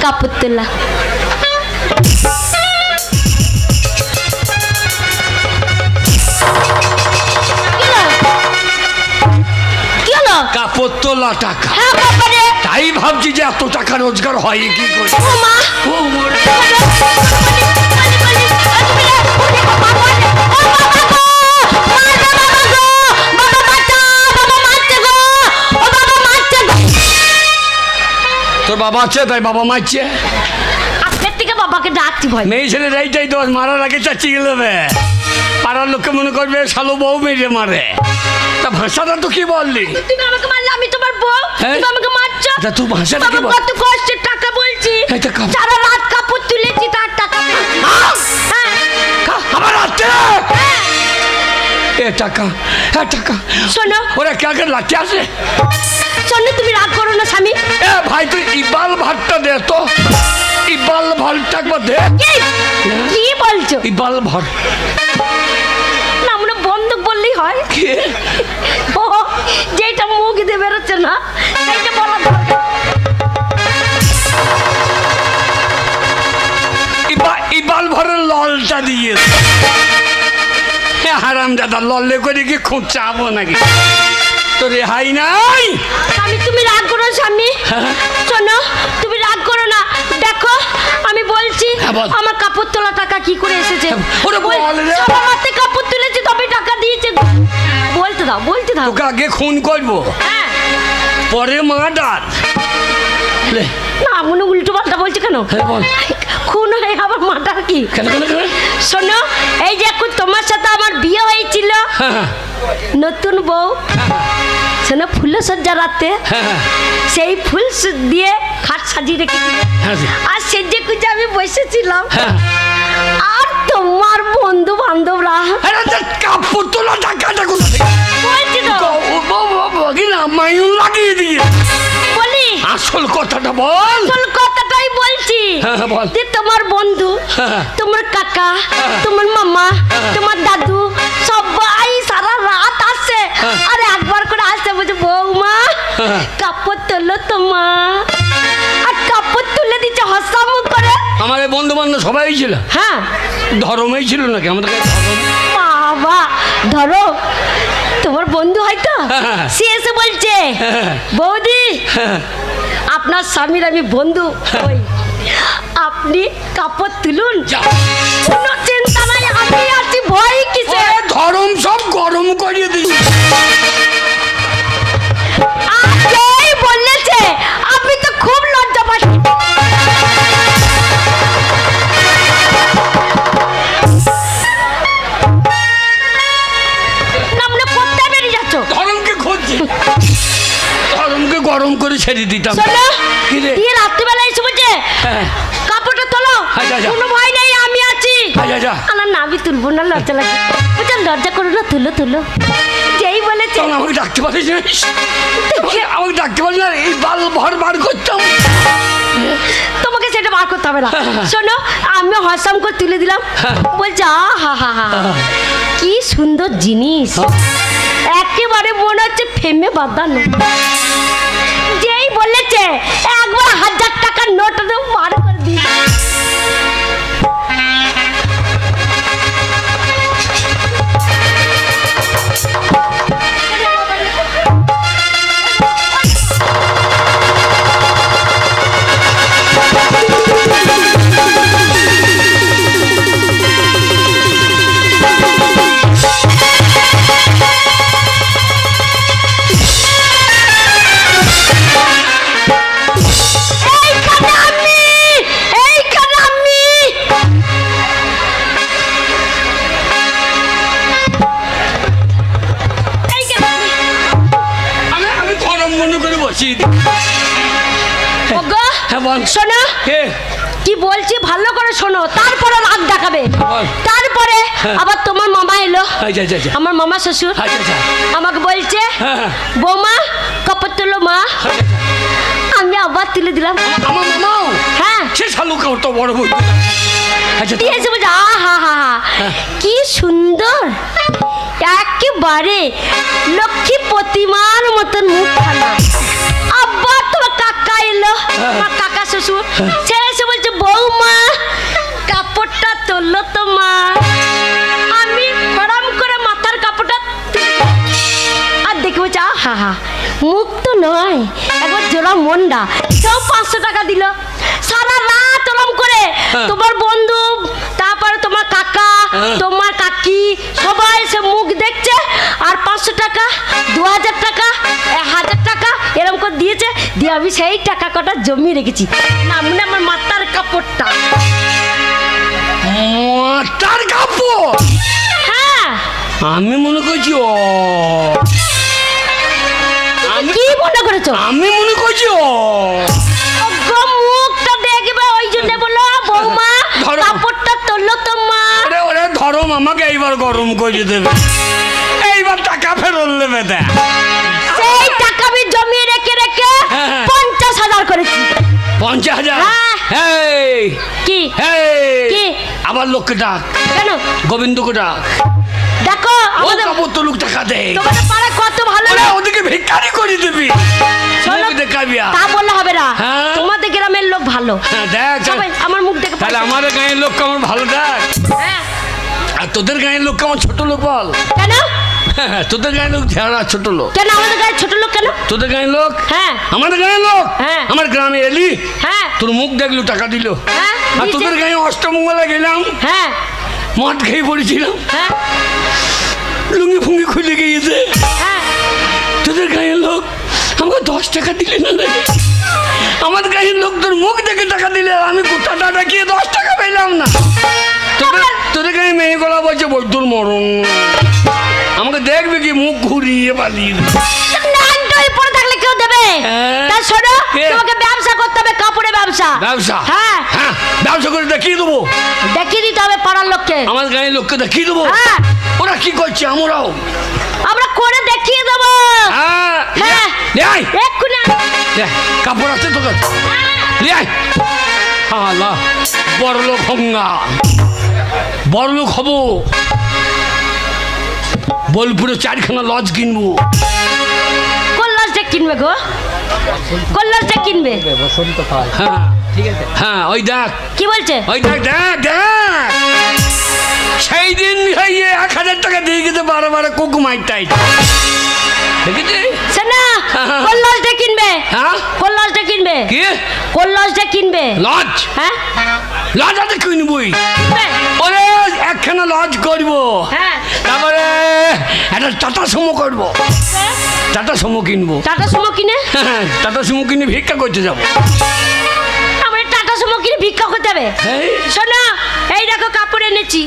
কাপড় তোলা।
কাপড় তোলা টাকা?
হ্যাঁ বাবা রে।
তাই ভাবছি যে এত টাকা রোজগার হয় কি করে।
ও মা,
ও মোরে। তোর বাবা আছে তাই বাবা মারছে?
আপনার থেকে বাবাকে ডাকছি ভয়।
মেয়ে ছেলে এইটাই তো মারার আগে চাচি গেলে পাড়ার লোককে মনে করবে শালো বউ মেরে মারে। তা ভাষাটা তো কি বললি?
তুমি আমাকে মারলে, আমি তোমার বউ, তুমি আমাকে মারছো।
তা তুই ভাষাটা কি বল?
কত কষ্টের টাকা বলছি, সারা রাত কাপড় তুলেছি, তার টাকা পেয়েছি।
আমার হাতে এ টাকা, এ টাকা।
শোনো,
ওরা কে আগে লাঠি আসে?
শোনো, তুমি রাগ করো না স্বামী।
এ ভাই তুই ইবাল ভাতটা দে তো, ইবাল ভাতটা একবার দে।
কি বলছো?
ইবাল ভাত
না, আমরা বন্ধক বললেই হয়। ও যেটা মুখ দিয়ে বেরোচ্ছে না সেইটা বলা দরকার।
ইবাল ভরের ললটা দিয়ে হারাম দাদা, ললে করে কি খুব চাবো নাকি? তো রেহাই নাই।
স্বামী তুমি রাগ করো, স্বামী শোনো, তুমি রাগ করো না। দেখো আমি বলছি, আমার কাপড় তোলা টাকা কি করে এসেছে? মাত্র কাপড় তুলেছি তবে টাকা দিয়েছে। বলতে দাও, বলতে দাও।
তোকে আগে খুন করবো, পরে মার্ডার।
না, মনে উল্টো পাল্টা বলছে কেন? খুন হয়ে আবার মার্ডার কি? শোনো, এই যে এখন তোমার সাথে আমার বিয়ে হয়েছিল, নতুন বউ, শোনো ফুলসজ্জা রাতে সেই ফুল দিয়ে খাট সাজিয়ে রেখেছিল, আর সেজে কুজে আমি বসেছিলাম, আর তোমার বন্ধু বান্ধবরা
কাপড় তোলা টাকাটা
বলছি তো
মায়ুন লাগিয়ে দিয়ে।
বলি
আসল কথাটা বল।
আসল কথাটাই বলছি যে তোমার বন্ধু, তোমার কাকা, তোমার মামা, তোমার দাদু সবাই সারা রাত আসে, আর একবার করে আসতে বলছে বৌমা কাপড় তোলো তোমার, আর কাপড় তুলে দিচ্ছে হসাম করে।
আমার এই বন্ধু বান্ধব সবাই ছিল।
হ্যাঁ,
ধর্মই ছিল নাকি আমাদের?
বাবা ধরো তোমার বন্ধু হয়তো, সে এসে বলছে বৌদি আপনার স্বামীর আমি বন্ধু, আপনি কাপড় তুলুন, কোনো চিন্তা নাই, আমি আছি, ভয় কিসে?
ধরম সব গরম করিয়ে দিই।
বলেছে আপনি তো খুব লজ্জা পাচ্ছেন।
গরম করে ছেড়ে দিতাম।
রাত্রিবেলা এসে বলছে কাপড়টা তোলো, কোনো ভয় নেই আমি আছি। না আমি তুলবো না, লজ্জা লাগে। বলছে লজ্জা করো না, তুলো তুলো। যেই বলেছে
আমাকে ডাকতে পারিস, আমাকে ডাকতে পারিস না, এই বাল ভর বার করতাম।
তোমাকে সেটা বার করতে হবে না। শোনো, আমি হসাম করে তুলে দিলাম। বলছে হা হা হা কি সুন্দর জিনিস, একেবারে মনে হচ্ছে ফেমে বাঁধানো। যেই বলেছে একবার 1000 টাকার নোট বার করে দিই।
দিচ্ছি।
ওগো
হ্যাঁ বল।
শোনো কি বলছি ভালো করে শোনো, তারপরে রাগ দেখাবে। তারপরে আবার তোমার মামা এলো, আমার মামা শ্বশুর আমাকে বলছে বৌমা কাপড় তুলো মা। আমি আবার তুলে দিলাম।
আমার মামাও
হ্যাঁ
সে শালু কত বড় বই
দিয়েছে বলছে আহা হা হা কি সুন্দর, একেবারে লক্ষ্মী প্রতিমার মতন মুখখানা। আবার তোমার কাকা এলো, আমার কাকা শ্বশুর, সে এসে বলছে বৌমা কাপড়টা তুললো তো মা। আমি হরাম করে মাথার কাপড়টা আর দেখে বলছে আহা হা মুখ তো নয় একবার জোড়া মন্ডা। সব 500 টাকা দিল। সারা রাত ওরম করে তোমার বন্ধু, তারপরে তোমার কাকা, তোমার কাকি সবাই সে মুখ দেখছে। আর 500 টাকা, 2000 টাকা, 1000 টাকা এরকম করে দিয়েছে। দিয়ে আমি সেই টাকা কটা জমিয়ে রেখেছি। না মনে আমার মাথার কাপড়টা,
মাথার কাপড়।
হ্যাঁ
আমি মনে করছি ও
কি মনে করেছো?
আমি মনে করছি ও
মুখটা দেখবে ওই জন্য বললো বৌমা কাপড়টা তুললো তো মা।
ওরে ধরো আমাকে এইবার গরম করে দেবে, এইবার টাকা ফেরত নেবে।
সেই টাকা আমি জমিয়ে রেখে রেখে 50,000 করেছি।
50,000?
কি কি
আবার লোককে ডাক।
কেন?
গোবিন্দকে ডাক।
দেখো আমাদের
কাপড় তো লোক টাকা দেয়,
তোমাদের পাড়া কত ভালো।
ওদিকে ভিক্ষারি করে দিবি,
তা বললে হবে না। তোমাদের গ্রামের লোক ভালো।
দেখ
সবাই আমার মুখ দেখে,
তাহলে আমাদের গাঁয়ের লোক কেমন ভালো দেখ। আর তোদের গাঁয়ের লোক কেমন ছোট লোক বল।
কেন
তোদের গাঁয়ের লোক ঝাড়া ছোট লোক?
কেন আমাদের গায়ে ছোট লোক কেন?
তোদের গাঁয়ের লোক?
হ্যাঁ
আমাদের গাঁয়ের লোক। আমার গ্রামে এলি,
হ্যাঁ
তোর মুখ দেখলো টাকা দিল। আর
দিয়েছে।
তোদের গাঁয়ে অষ্টমঙ্গলে গেলাম,
হ্যাঁ
মদ খেয়ে পড়েছিলাম,
হ্যাঁ
লুঙ্গি ফুঙ্গি খুলে গিয়েছে।
হ্যাঁ
তোদের গাঁয়ের লোক আমাকে 10 টাকা দিলে না রে। আমার গাঁয়ের লোক তোর মুখ দেখে টাকা দিলে, আমি কোথাটা ডাকিয়ে 10 টাকা পেলাম না। তোদের গাঁয়ে মেয়ে গলা বলছে বৈদ্যুর মরণ, আমাকে দেখবে কি মুখ ঘুরিয়ে পালিয়ে
পড়ে থাকলে কেউ দেবে? তা শোনো তোমাকে ব্যবসা করতে হবে, কাপড়ের ব্যবসা।
ব্যবসা?
হ্যাঁ
হ্যাঁ ব্যবসা করে দেখিয়ে দেবো,
দেখিয়ে দিতে হবে পাড়ার লোককে।
আমার গাঁয়ের লোককে দেখিয়ে দেবো।
হ্যাঁ
ওরা কি করছে আমরাও
আমরা করে দেখিয়ে দেবো।
হ্যাঁ
এক্ষুনি
কাপড় আছে তোর কাছে? বড়লোক হঙ্গা, বড়লোক হবো, বোলপুরে 4খানা লজ কিনবো।
কোন লজটা কিনবে গো? কোন লজটা কিনবে?
হ্যাঁ ঠিক আছে। হ্যাঁ ওই দেখ
কি বলছে,
ওই দেখ দেখ দেখ সেই দিন 1000 টাকা দিয়ে গেছে 12 কুকু মাইটাই দেখেছি।
শোনা কোন লজটা কিনবে?
হ্যাঁ
কোন লজটা কিনবে?
কি
কোন লজটা কিনবে?
লজ?
হ্যাঁ
লজ আছে কিনবই। ওরে 1খানা লজ করবো,
হ্যাঁ
তারপরে একটা টাটা সুমো করবো, টাটা সুমো কিনবো।
টাটা সুমো কিনে?
হ্যাঁ টাটা সুমো কিনে ভিক্ষা করতে যাবো।
আমার টাটা সুমো কিনে ভিক্ষা করতে হবে? শোনা এই দেখো কাপড় এনেছি,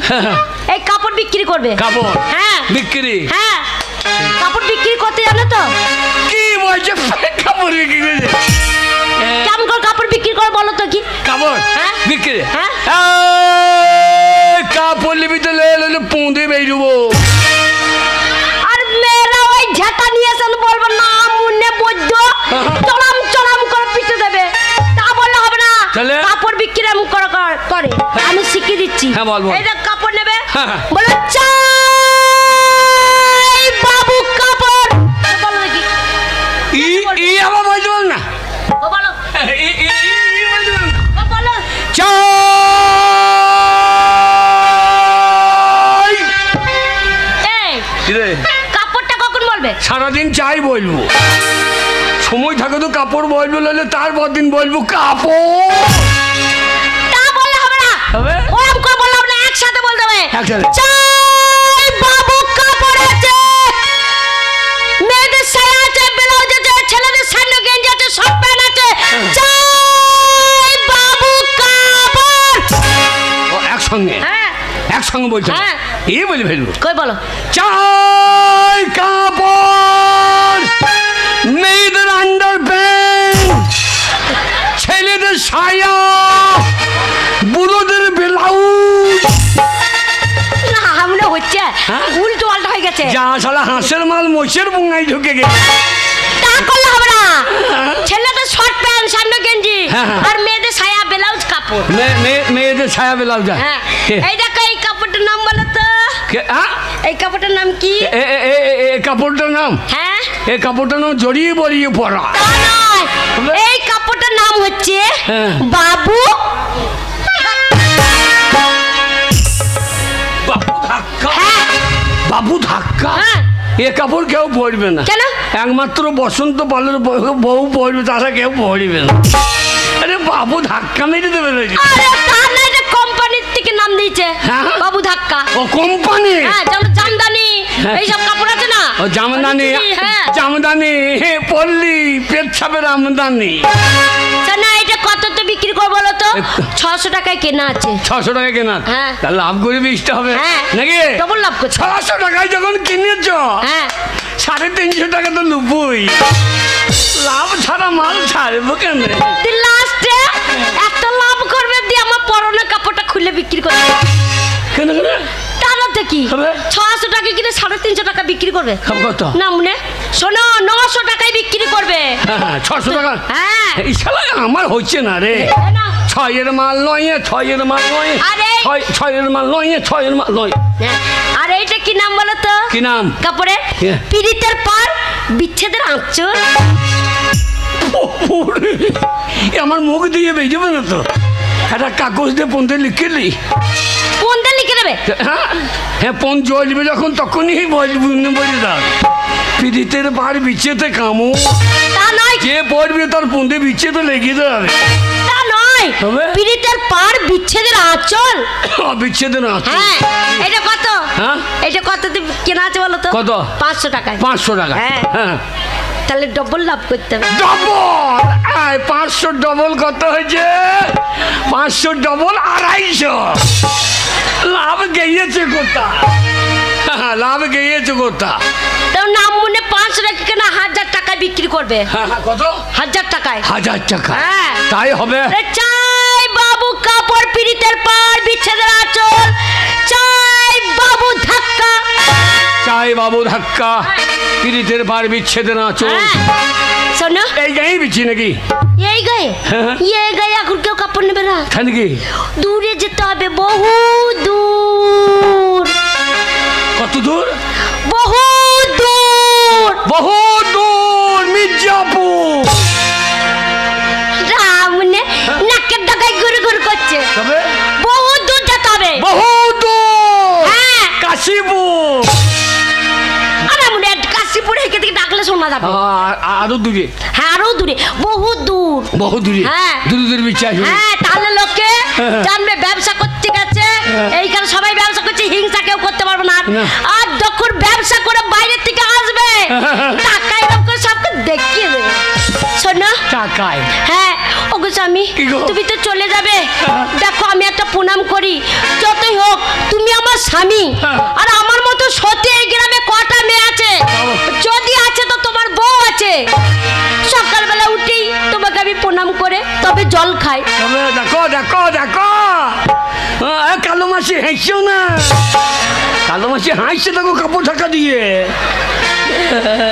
এই কাপড় বিক্রি করবে।
কাপড়?
হ্যাঁ
বিক্রি।
হ্যাঁ কাপড় বিক্রি করতে জানো তো?
কি বলছে কাপড় বিক্রি করে?
কেমন করে কাপড় বিক্রি করে বলো তো? কি
কাপড় বিক্রি? কাপড় নিবি তো পুঁদে বেরোবো।
আর মেয়েরা ওই ঝাঁটা নিয়ে এসে বলবো না মুন্নে বৈদ্য চড়াম চড়াম করে পিটে দেবে, তা বললে হবে না। কাপড় বিক্রি এমন করে আমি শিখিয়ে দিচ্ছি। এই দেখ কাপড় নেবে, বলো চাই বাবু কাপড়, বলো দেখি।
ই আবার বলতে বল না,
বলো বলো কাপড়টা কখন বলবে?
সারাদিন চাই বলবো, সময় থাকে তো কাপড় বলবো, নাহলে তারপর দিন বলবো কাপড়।
তা বললে হবে না, ওরকম করে বললে হবে না, একসাথে বলতে হবে। চাই বাবু কাপড় আছে, মেয়েদের শাড়ি আছে, ব্লাউজ আছে, ছেলেদের শাড়ি গেঞ্জি আছে, সব প্যান্ট আছে। চাই বাবু কাপড়।
একসঙ্গে?
হ্যাঁ
একসঙ্গে বলছো? এই বলি ফেলবো।
কই বলো?
চাই কাপড়, মেয়েদের আন্ডার প্যান্ট, ছেলেদের সায়া, বুড়োদের ব্লাউজ।
না আমরা হচ্ছে উল্টো পাল্টা হয়ে গেছে।
যা শালা হাঁসের মাল মোষের বুঙাই ঢুকে গেছে।
তা করলে হবে না, ছেলেদের শর্ট প্যান্ট সামনে গেঞ্জি আর মেয়েদের সায়া ব্লাউজ কাপড়।
মেয়েদের ছায়া ব্লাউজ।
হ্যাঁ এই দেখো এই কাপড়টার নাম বলো তো। এই কাপড়টার নাম কি?
এই কাপড়টার নাম?
হ্যাঁ
এই কাপড়টার নাম জড়িয়ে বড়িয়ে পড়া।
তা নয়, এই কাপড়টার নাম হচ্ছে বাবু
ধাক্কা। বাবু ধাক্কা? এ কাপড় কেউ পরবে না।
কেন?
একমাত্র বসন্ত পালের বউ পরবে, তারা কেউ পরবে না। আরে বাবু ধাক্কা মেরে দেবে।
আরে তা না, এটা কোম্পানির থেকে নাম দিয়েছে বাবু ধাক্কা।
ও কোম্পানি?
হ্যাঁ, যেমন জামদানি এইসব কাপড় আছে না।
ও জামদানি। জামদানি পরলি পেট ছাপের আমদানি।
না এটা কত তো বিক্রি করবো বলো তো? 600 টাকায় কেনা আছে।
600 টাকা কেনা?
হ্যাঁ।
তাহলে লাভ করে বেচতে হবে নাকি?
ডবল লাভ করছে।
600 টাকায় যখন কিনেছ, 350 টাকা তো লুবই। লাভ ছাড়া মাল ছাড়বো কেন?
লাস্টে একটা লাভ করবে দিয়ে আমার পরনে কাপড়টা খুলে বিক্রি করবে।
কেন কেন?
তাহলে কি 600 টাকা কিনে 350 টাকা বিক্রি করবে?
কত
না মনে শোনো, 900 টাকায় বিক্রি করবে।
600 টাকা?
হ্যাঁ।
এই শালা আমার হচ্ছে না রে। 6-এর মাল নয়, 6-এর মাল নয়, 6-এর মাল নয়, 6-এর মাল নয়।
আর এইটা কি নাম বলো তো?
কি নাম
কাপড়ের? পীড়িতের পার বিচ্ছেদের আঁচল।
আমার মুখ দিয়ে বেজবে না তো? একটা কাগজ দিয়ে পন্থে লিখে নি।
পন্থে লিখে দেবে?
হ্যাঁ পন জ্বলবে যখন তখনই বলে দাও পীড়িতের পার বিচ্ছেতে কামো।
তা নয়,
যে পড়বে তার পন্থে বিচ্ছেতে লেগে যাবে।
তা নয়, পীড়িতের পার বিচ্ছেদের আঁচল।
বিচ্ছেদের আঁচল।
হ্যাঁ এটা কত? এটা কত কেনা আছে বলো তো?
কত?
500 টাকায়।
500 টাকা? হ্যাঁ।
তাহলে ডবল লাভ করতে হবে।
ডবল? 500 ডবল কত হয়েছে? 500 ডবল 250। লাভ গিয়েছে কোথা? লাভ গিয়েছে কোথা?
তোর নাম মনে 500 টাকা কেনা 1000 টাকায় বিক্রি করবে।
কত?
1000 টাকায়।
1000 টাকা? তাই হবে।
চাই বাবু কাপড় পীড়িতের পার বিচ্ছেদের আঁচল, চাই বাবু ধাক্কা।
চাই বাবু ধাক্কা, পীড়িতের পার বিচ্ছেদের আঁচল।
শোনো
এই গায়ে বিচ্ছি নাকি?
এই গায়ে? এই গায়ে এখন কেউ কাপড় নেবে না।
নাকি?
দূরে যেতে হবে, বহু দূর।
কত দূর?
বহু দূর।
বহু দূর? মির্জাপুর?
রামনে নাকের ডাকায় ঘুরে ঘুরে করছে। বহু দূর যেতে হবে।
বহু দূর? কাশীপুর?
কাশীপুরে থেকে ডাকলে শোনা যাবে।
আরো দূরে?
হ্যাঁ আরো দূরে, বহু দূর।
বহু দূরে? দূরে দূরে বিচ্ছা।
হ্যাঁ তাহলে লোকে জানবে ব্যবসা করতে গেছে। এইখানে সবাই ব্যবসা করছে, হিংসা কেউ করতে পারবে না। আর যখন ব্যবসা করে বাইরের থেকে আসবে, টাকায় লোকের সবকে দেখিয়ে দেবে। শোনো
টাকায়?
হ্যাঁ ওগো স্বামী, তুমি তো চলে যাবে। দেখো আমি একটা প্রণাম করি, যতই হোক তুমি আমার স্বামী। আর আমার মতো সত্যি এই গ্রামে কটা মেয়ে আছে? যদি আছে তো তোমার বউ আছে। সকালবেলা উঠেই তোমাকে আমি প্রণাম করে তবে জল খাই।
দেখো দেখো দেখো, কালো মাসি হাসছো না? কালো মাসি হাসছে দেখো কাপড় ঢাকা দিয়ে।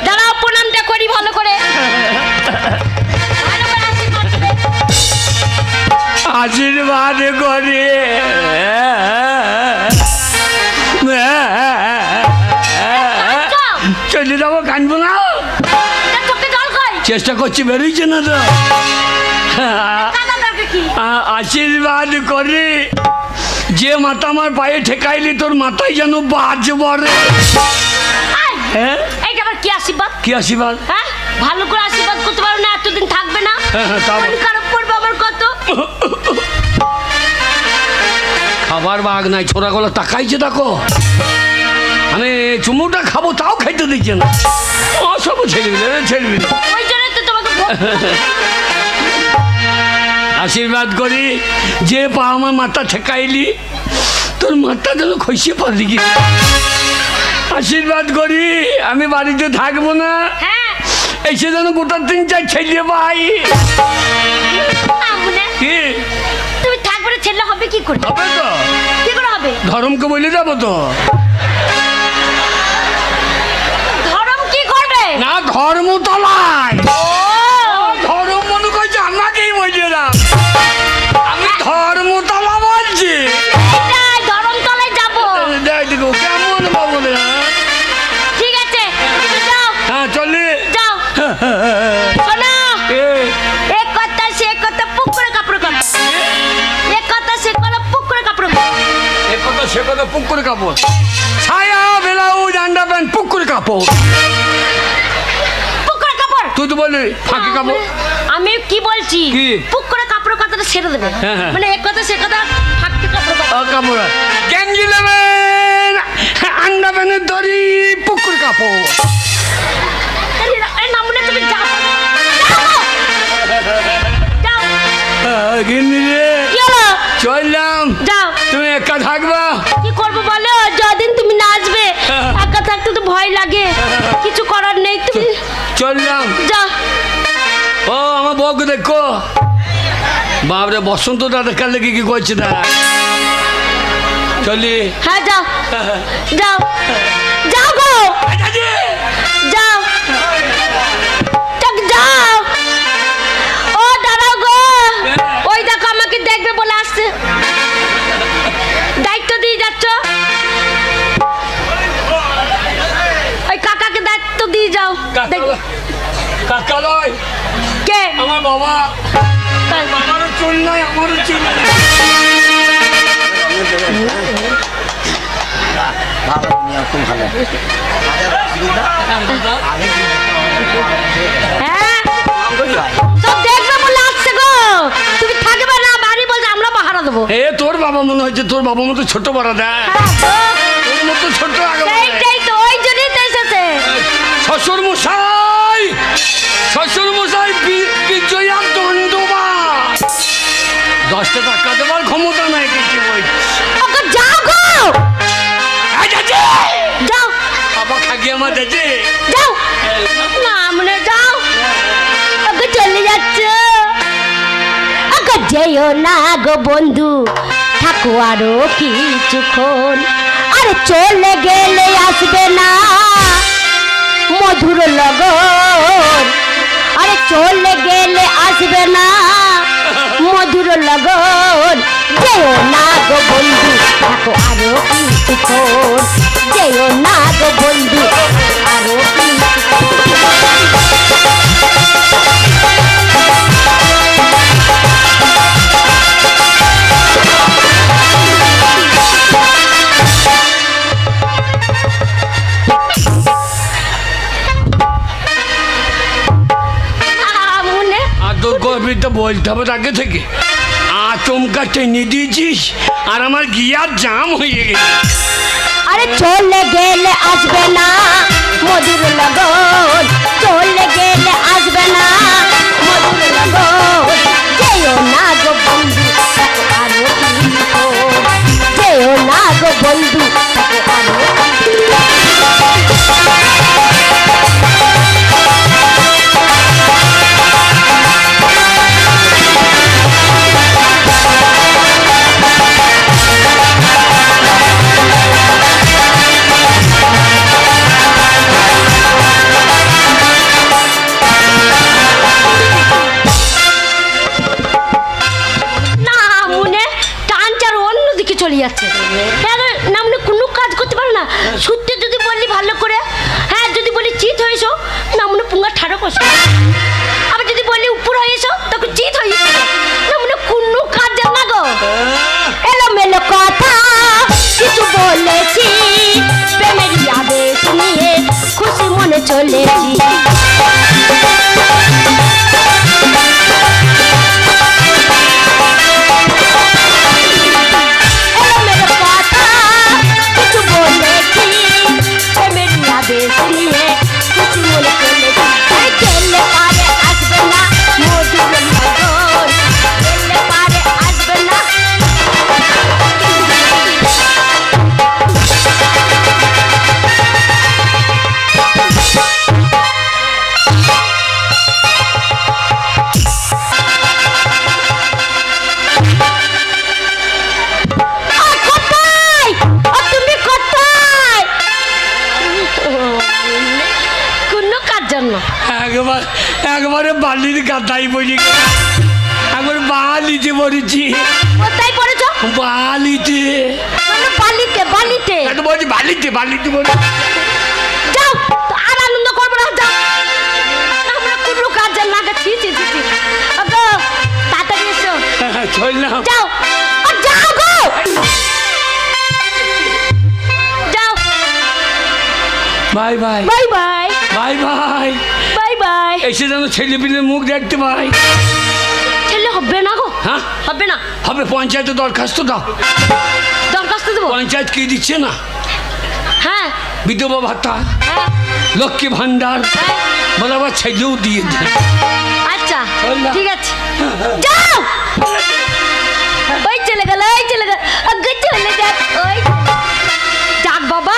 দাঁড়াও প্রণামটা করি ভালো করে।
আশীর্বাদ করে চলে যাবো, কানবো না। চেষ্টা করছি, বেরোইছে না তো। আশীর্বাদ করে যে মাথা আমার পায়ে ঠেকাইলি, তোর মাথায় যেন বাজ পড়ে।
কি আশীর্বাদ?
কি আশীর্বাদ?
হ্যাঁ ভালো করে আশীর্বাদ করতে পারো না, এতদিন থাকবে না। খারাপ করবে আমার কত।
খাবার বাগ নাই, ছোড়া গলা তাকাইছে দেখো। মানে চুমুটা খাবো তাও খাইতে দিচ্ছে না। সব ছেড়বি না, ছেড়বি না।
ওই জন্য তো তোমাকে
আশীর্বাদ করি যে পা আমার মাথা ঠেকাইলি, তোর মাথা যেন খসিয়ে পারলি কি। আশীর্বাদ করি আমি বাড়িতে থাকবো না, এসে যেন গোটা 3-4 ছেলে ভাই। কি
তুমি থাকবে ছেলে হবে কি করে?
হবে তো,
কি করে হবে?
ধর্মকে বলে যাবো তো।
ধর্ম কি করবে?
না ধর্মতলায়। ধর্ম মনে করছে আমাকেই বলছে না, আমি ধর্মতলা বলছি।
ধর্মতলায় যাবো।
দেখো কেমন বাবু না।
ঠিক আছে যাও।
হ্যাঁ চলি
যাও। শোনো এক কথা সে কথা পুকুরে কাপড় কাপড়, এক কথা সে কথা পুকুরে কাপড় কাপড়,
এক কথা সে কথা পুকুরে কাপড়, ছায়া ব্লাউজ আন্ডার প্যান্ট পুকুরে কাপড়,
পুকুরে কাপড়।
তুই তো বলি ফাঁকি কাপড়।
আমি কি বলছি?
কি?
পুকুরে কাপড় কথাটা ছেড়ে দেবে। মানে এক কথা সে কথা ফাঁকি কাপড়
কাপড়, গেঞ্জি নেবেন আন্ডার প্যান্টের দড়ি পুকুরে কাপড়।
নামুনে তুমি যাও।
চললাম।
যাও।
তুমি একা থাকবা?
কি করবো বলো, যদিন তুমি নাচবে একা থাকতে তো ভয় লাগে, কিছু করার নেই। তুমি
চললাম।
যাও।
ও আমার বউকে দেখো, বাবরে বসন্ত দাদা কাল লেগে কি করছে তারা। চলি।
হ্যাঁ যাও যাও যাও গো যাও যাও। ও দাঁড়াও গো, ওই দেখো আমাকে দেখবে বলে আসছে, দায়িত্ব দিয়ে যাচ্ছ। ওই কাকাকে দায়িত্ব দিয়ে যাও।
কাকা নয়
কে?
আমার বাবা। বাবারও চুল নাই, আমারও চুল নাই।
হ্যাঁ সব দেখবে বলে আসছে গো, তুমি থাকবে না বাড়ি বলছে আমরা পাহারা দেবো।
এ তোর বাবা মনে হচ্ছে, তোর বাবা মতো ছোট বড় দেয়, তোর মতো ছোট আগে।
সেইটাই তো, ওই জন্যই তো এসেছে।
শ্বশুর মশাই, শ্বশুর মশাই বিজয়া দণ্ডবা, 10 টাকা দেওয়ার ক্ষমতা নাই কিছু।
ওকে যাও গো, যাও
বাবা খাগি আমার যাচ্ছে,
যাও না মনে যাও। ওকে চলে যাচ্ছে, ওকে যেও না গো বন্ধু, থাকো আরো কিছুক্ষণ। আরে চলে গেলে আসবে না মধুর লগন, আরে চলে গেলে আসবে না মধুর লগন। যেও না গো বন্ধু, থাকো আরো কিছুক্ষণ, যেও না গো বন্ধু আরো
বলতে হবে আগে থেকে। আচমকা টেনে দিয়েছিস আর আমার গিয়ার জাম হয়ে গেছে।
আরে চলে গেলে আসবে না মধুর লগন, চলে গেলে আসবে না মধুর লগন। যেও না গো বন্ধু, আরো যেও না গো বন্ধু আরো। চলে যাচ্ছে না, মানে কোনো কাজ করতে পারো না। সত্যি যদি বললি ভালো করে, হ্যাঁ যদি বলি চিত হয়েছো না মনে পুঙ্গা ঠাড়ো করছো, আবার যদি বলি উপর হয়েছো তখন চিত হয়েছো না মনে কোনো কাজ জান না গো। এলোমেলো কথা কিছু বলেছি, প্রেমের আদেশ নিয়ে খুশি মনে চলেছি। আদেশ নিয়ে খুশি মনে চলেছি। গেলে পারে
একবারে বালির গাদাই বলি, একবার বালিতে পড়েছি।
কোথায় পড়েছো?
বালিতে।
বালিতে বালিতে
বলছি বালিতে বালিতে বলি।
যাও, আর আনন্দ করবো না, যাও। আমরা কোনো কাজে লাগাচ্ছি। তাড়াতাড়ি এসো।
চললাম।
যাও যাও গো, যাও।
Bye bye
bye bye
bye bye
bye bye.
এসে যেন ছেলে পিলের মুখ দেখতে পাই।
ছেলে হবে না গো।
হ্যাঁ
হবে না।
হবে, পঞ্চায়েতে দরখাস্ত দাও।
দরখাস্ত দেবো?
পঞ্চায়েত কি দিচ্ছে না?
হ্যাঁ,
বিধবা ভাতা,
হ্যাঁ,
লক্ষ্মী ভান্ডার,
হ্যাঁ।
বরাবর ছেলেও দিয়ে দেয়।
আচ্ছা
চললাম।
ঠিক আছে, যাও। ওই চলে গেল, ওই চলে গেল, আগে চলে যাক। ওই যাক বাবা,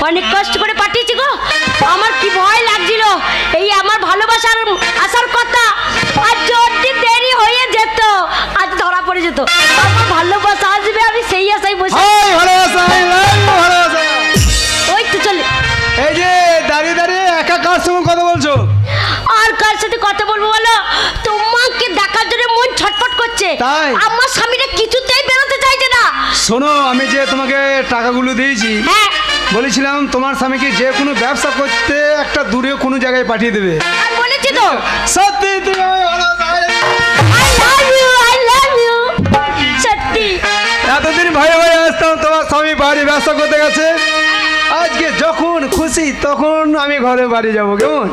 অনেক কষ্ট করে পাঠিয়েছি গো। আমার কি ভয় লাগছিল, এই আমার ভালোবাসার আসার কথা, আর যদি দেরি হয়ে যেত আজ ধরা পড়ে যেত। আমার ভালোবাসা আসবে, আমি সেই আশায় বসে। ওই তো চলে।
এই যে দাঁড়িয়ে দাঁড়িয়ে একা কার সঙ্গে কথা বলছো?
আর কার সাথে কথা বলবো বলো? তোমাকে দেখার জন্য মন ছটফট করছে।
তাই?
আমার স্বামীটা কিছুতেই বেরোতে চাইছে না।
শোনো, আমি যে তোমাকে টাকাগুলো দিয়েছি,
হ্যাঁ,
বলেছিলাম তোমার স্বামীকে যে কোনো ব্যবসা করতে একটা দূরে কোনো জায়গায় পাঠিয়ে দেবে।
আর বলেছি তো।
সত্যি তুমি আমায় ভালোবাসো।
I love you, I love you। সত্যি।
এতদিন ভয়ে ভয়ে আসতাম তোমার স্বামী বাড়ি ব্যবসা করতে গেছে, আজকে যখন খুশি তখন আমি ঘরে বাড়ি যাবো। কেমন?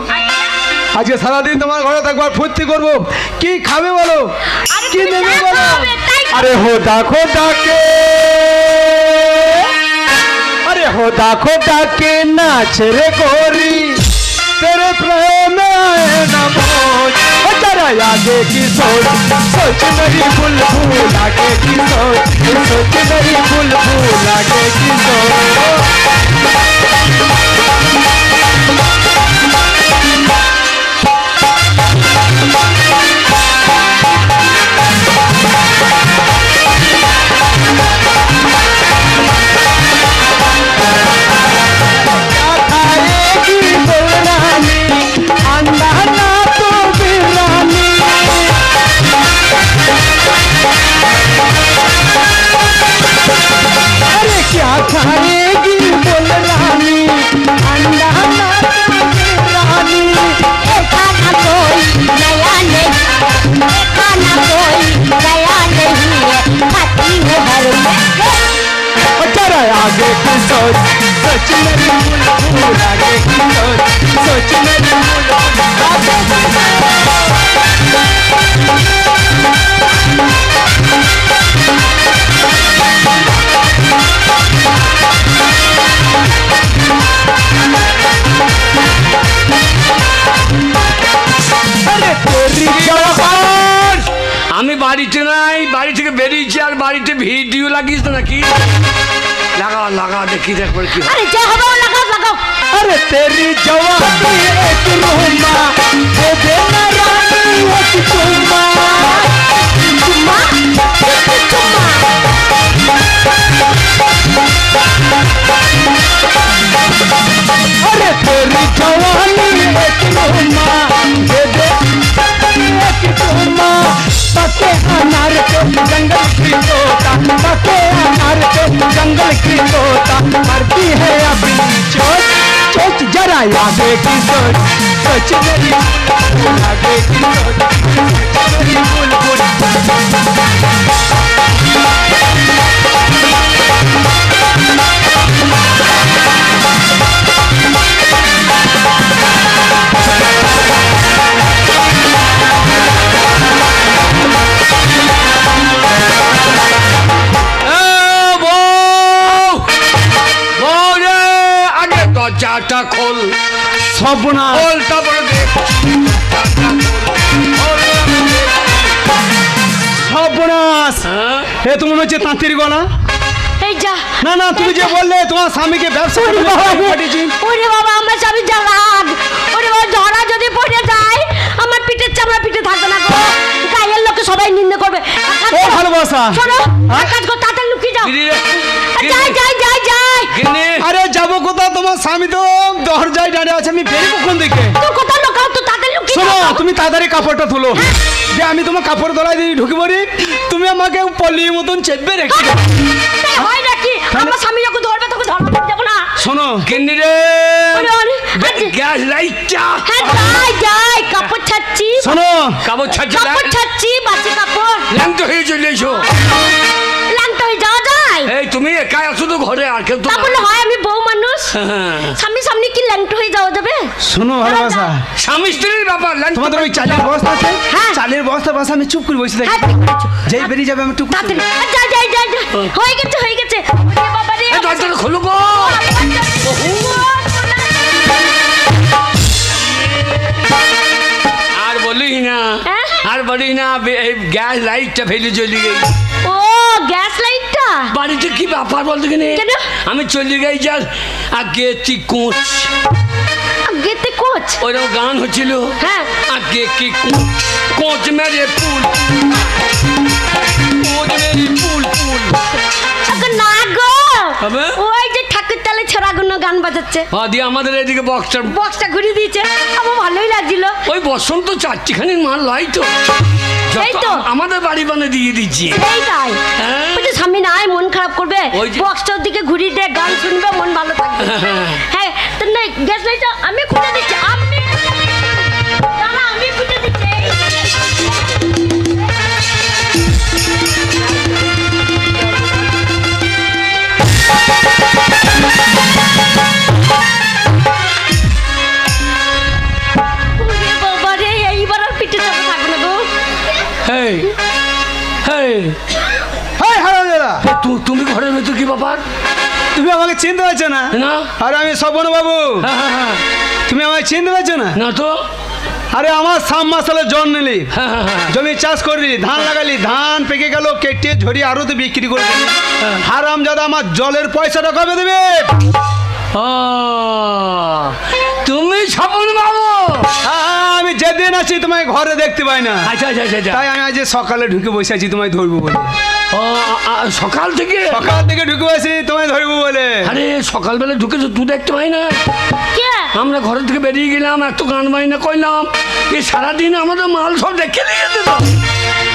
আজকে সারাদিন তোমার ঘরে থাকবো, আর ফুর্তি করবো। কি খাবে বলো,
আরে
কি
তুমি
নেবে
যা
বলো?
খাবে তাই খাবে।
अरे होदा खोदा के, अरे होदा खोदा के नाच रे गोरी, तेरे प्रेम में आए ना मौज। ओ जरा आगे की सोच, सोच मेरी बुलबुल आगे की सोच, सोच मेरी बुलबुल आगे की सोच। क्या खाएगी बोल रानी, अंडा ना रानी।
खाना कोई नया नहीं, खाना कोई नया नहीं है, खाती है हर में।
जरा आगे की सोच, सोच मेरी बुलबुल आगे की सोच, सोच मेरी बुलबुल आगे की
আমি বাড়িতে নাই, বাড়ি থেকে বেরিয়েছি, আর বাড়িতে ভিডিও লাগিস নাকি? লাগাও লাগাও, দেখি দেখ কি।
আরে যা হবে লাগাও লাগাও।
अरे तेरी जवानी एक रूमा, दे देना रानी एक चुम्मा।
चुम्मा चुम्मा।
अरे तेरी जवानी एक रूमा, दे दे एक चुम्मा। पके अनार के जंगल की तोता, पके अनार के जंगल की तोता, मरती है अपनी चोट। सोच जरा आगे की सोच, सोच मेरी आगे की सोच, सोच मेरी बुलबुल।
দরজাটা খোল,
সবনা
খোল, তারপরে দেখ।
সর্বনাশ, এ তো মনে হচ্ছে তাঁতির গলা।
এই যা।
না না, তুমি যে বললে তোমার স্বামীকে ব্যবসা করতে পাঠিয়েছি।
ওরে বাবা, আমার স্বামী যা রাগ। ওরে বাবা, ধরা যদি পড়ে যায় আমার পিঠের চামড়া পিঠে থাকবে না গো, গায়ের লোকে সবাই নিন্দে করবে।
ও ভালোবাসা,
শোনো, এক কাজ কর, তাড়াতাড়ি লুকিয়ে যাও।
গিরি,
যাই যাই যাই যাই।
গিনি।
আরে যাবো কোথাও, তোমার স্বামী তো দরজায় দাঁড়িয়ে আছে, আমি বেরোবো কোন দিকে?
তো কোথাও লোকাও তো, তাড়াতাড়ি লুকিয়ে
শোনো, তাড়াতাড়ি কাপড়টা তুলো যে আমি তোমার কাপড় তলায় দিয়ে ঢুকে পড়ি, তুমি আমাকে পলির মতন চেপে রেখে দাও।
তাই হয় নাকি? আমার স্বামী যখন ধরবে তখন ধরবে যাবো না।
শোনো
কেন্নি রে
আরে, আরে, আরে।
গ্যাস লাইটটা
হ্যাঁ যাই কাপড় ছাড়ছি,
শোনো
কাপড় ছাড়ছে
কাপড় ছাড়ছি, বাসি কাপড়।
ল্যাংটো হয়ে চলে এসো।
ল্যাংটা হয়ে যাওয়া যায়?
এই তুমি একাই আছো তো ঘরে, আর কেউ তো
তা বললে হয়? আমি বউ মানুষ,
হ্যাঁ।
স্বামী সামনে কি ল্যাংটা হয়ে যাওয়া যাবে?
শোনো ভালোবাসা,
স্বামী স্ত্রীর ব্যাপার।
তোমাদের ওই চালের বস্তা আছে,
হ্যাঁ।
চালের বস্তা বাসা আমি চুপ করে বসে থাকি,
হ্যাঁ, ঠিক বলেছো।
যেই বেরিয়ে যাবে আমি টুক
তাড়াতাড়ি যাই হয়ে গেছে হয়ে গেছে। ওরে বাবা রে,
দরজাটা খোলো গো। আর বলিস না,
হ্যাঁ?
আর বলিস না, এই গ্যাস লাইটটা ফেলে চলে গেই।
ও গ্যাস লাইটটা
বাড়িতে কি ব্যাপার বলতে কিনে
কেন?
আমি চলে গেই যার আগে তুই কোচ
গেতে কোচ।
ওরকম গান হচ্ছিল,
হ্যাঁ।
আগে কি কোচ কোচ মেরে পুল কোচ মেরে পুল পুল।
আগে না গো,
হবে?
ওই যে ঠাকুর তালে ছেড়াগুলো গান বাজাচ্ছে,
দিয়ে আমাদের এদিকে বক্সটার
বক্সটা ঘুরিয়ে দিয়েছে, আমার ভালোই লাগছিল।
ওই বসন্ত চারটিখানি মাল লাই তো
এই তো।
আমাদের বাড়ি বানে দিয়ে দিচ্ছি।
এইটাই
হ্যাঁ।
ওই যে স্বামী নাই মন খারাপ করবে,
ওই যে-
বক্সটার দিকে ঘুরিয়ে দিয়ে গান শুনবে, মন ভালো থাকবে। হ্যাঁ তো না, গ্যাস লাইটটা আমি খুলে দিচ্ছি, আমি দাঁড়া, আমি খুলে দিচ্ছি। ওরে বাবা রে, এইবার আর পিঠে চাপা থাকবে না গো।
হেই হেই
হাই হারামজাদা,
তুমি ঘরের ভেতর কি ব্যাপার?
তুমি আমাকে চিনতে পারছো না?
না।
আরে আমি স্বপন বাবু,
হ্যাঁ, হ্যাঁ, হ্যাঁ।
তুমি আমাকে চিনতে পারছো না?
না তো।
আরে আমার 3 মাস হলো জন নিলি,
হ্যাঁ, হ্যাঁ, হ্যাঁ।
জমি চাষ করলি, ধান লাগালি, ধান পেকে গেল, কেটে ঝরিয়ে আরো তো বিক্রি করে দিলি। হারামজাদা আমার জলের পয়সাটা কবে দেবে?
ও, তুমি স্বপন বাবু?
আমি যেদিন আসি তোমায় ঘরে দেখতে পাই না,
আচ্ছা আচ্ছা আচ্ছা আচ্ছা।
তাই আমি আজ সকালে ঢুকে বসে আছি তোমায় ধরবো বলে।
ও, সকাল থেকে?
সকাল থেকে ঢুকে বসে তোমায় ধরবো বলে।
আরে সকালবেলা ঢুকেছো, তুই দেখতে পাই না?
কে?
আমরা ঘর থেকে বেরিয়ে গেলাম, এত গান বাজনা করলাম, এই সারাদিন আমাদের মাল সব দেখে নিয়ে যেত।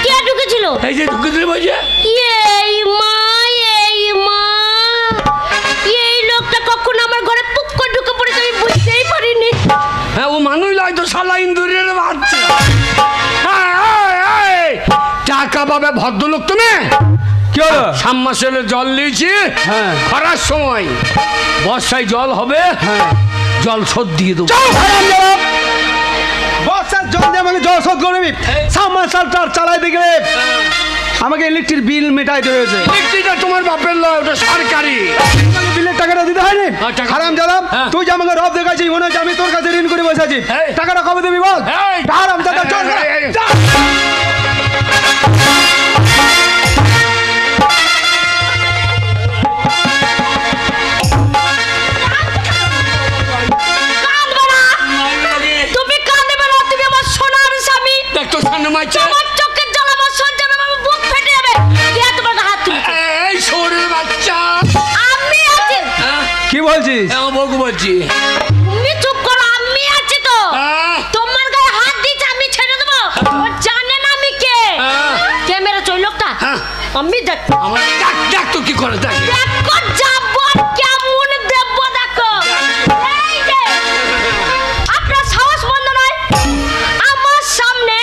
কে ঢুকেছিল?
এই যে ঢুকে দিলে বলছে
এই মা, এই মা, এই লোকটা কখন আমার ঘরে পুক করে ঢুকে পড়েছে আমি বুঝতেই পারিনি।
হ্যাঁ, ও মানুষ লয় তো, শালা ইন্দুরের বাচ্চা। টাকা পাবে ভদ্রলোক তুমি?
কি হলো?
সাম্মাসেলে জল নিয়েছি,
হ্যাঁ।
খরার সময়, বর্ষায় জল হবে,
হ্যাঁ।
জল শোধ দিয়ে দেবো।
বর্ষার জল দিয়ে আমাকে জল শোধ করবি? সাবমার্শালটা চালাইতে গেলে আমাকে ইলেকট্রিক বিল মেটাইতে হয়েছে।
ইলেকট্রিকটা তোমার বাপের লয়, ওটা সরকারি।
বিলের টাকাটা দিতে হয়নি?
টাকা-
হারামজাদা,
হ্যাঁ।
তুই যে আমাকে রব দেখাচ্ছিস, মনে হচ্ছে আমি তোর কাছে ঋণ করে বসে আছি।
এই।
টাকাটা কবে দিবি বল?
এই।
হারামজাদা, চল না।
এই, এই।
যা।
কাঁদবে না, তুমি কাঁদবে না, তুমি আমার সোনার স্বামী।
দেখ তো সামনে মাইছে।
তোমার চোখের জল আমার সহ্য হবে না, আমার বুক ফেটে যাবে। কে তোমার গায়ে হাত তুলেছে?
এই শোরের বাচ্চা।
আমি আছি।
হ্যাঁ,
কি বলছিস?
আমার বউকে বলছি।
তুমি চুপ করো, আমি আছি তো।
হ্যাঁ।
তোমার গায়ে হাত দিয়েছে, আমি ছেড়ে দেবো? ও জানে না আমি কে।
হ্যাঁ।
কে মেরেছে ওই লোকটা?
হ্যাঁ।
আমি দেখ,
আমার ডাক ডাক তো কি করে দেখ।
দেখো যাবো কেমন দেবো, দেখো। এই যে, আপনার সাহস বন্ধ নয়, আমার সামনে,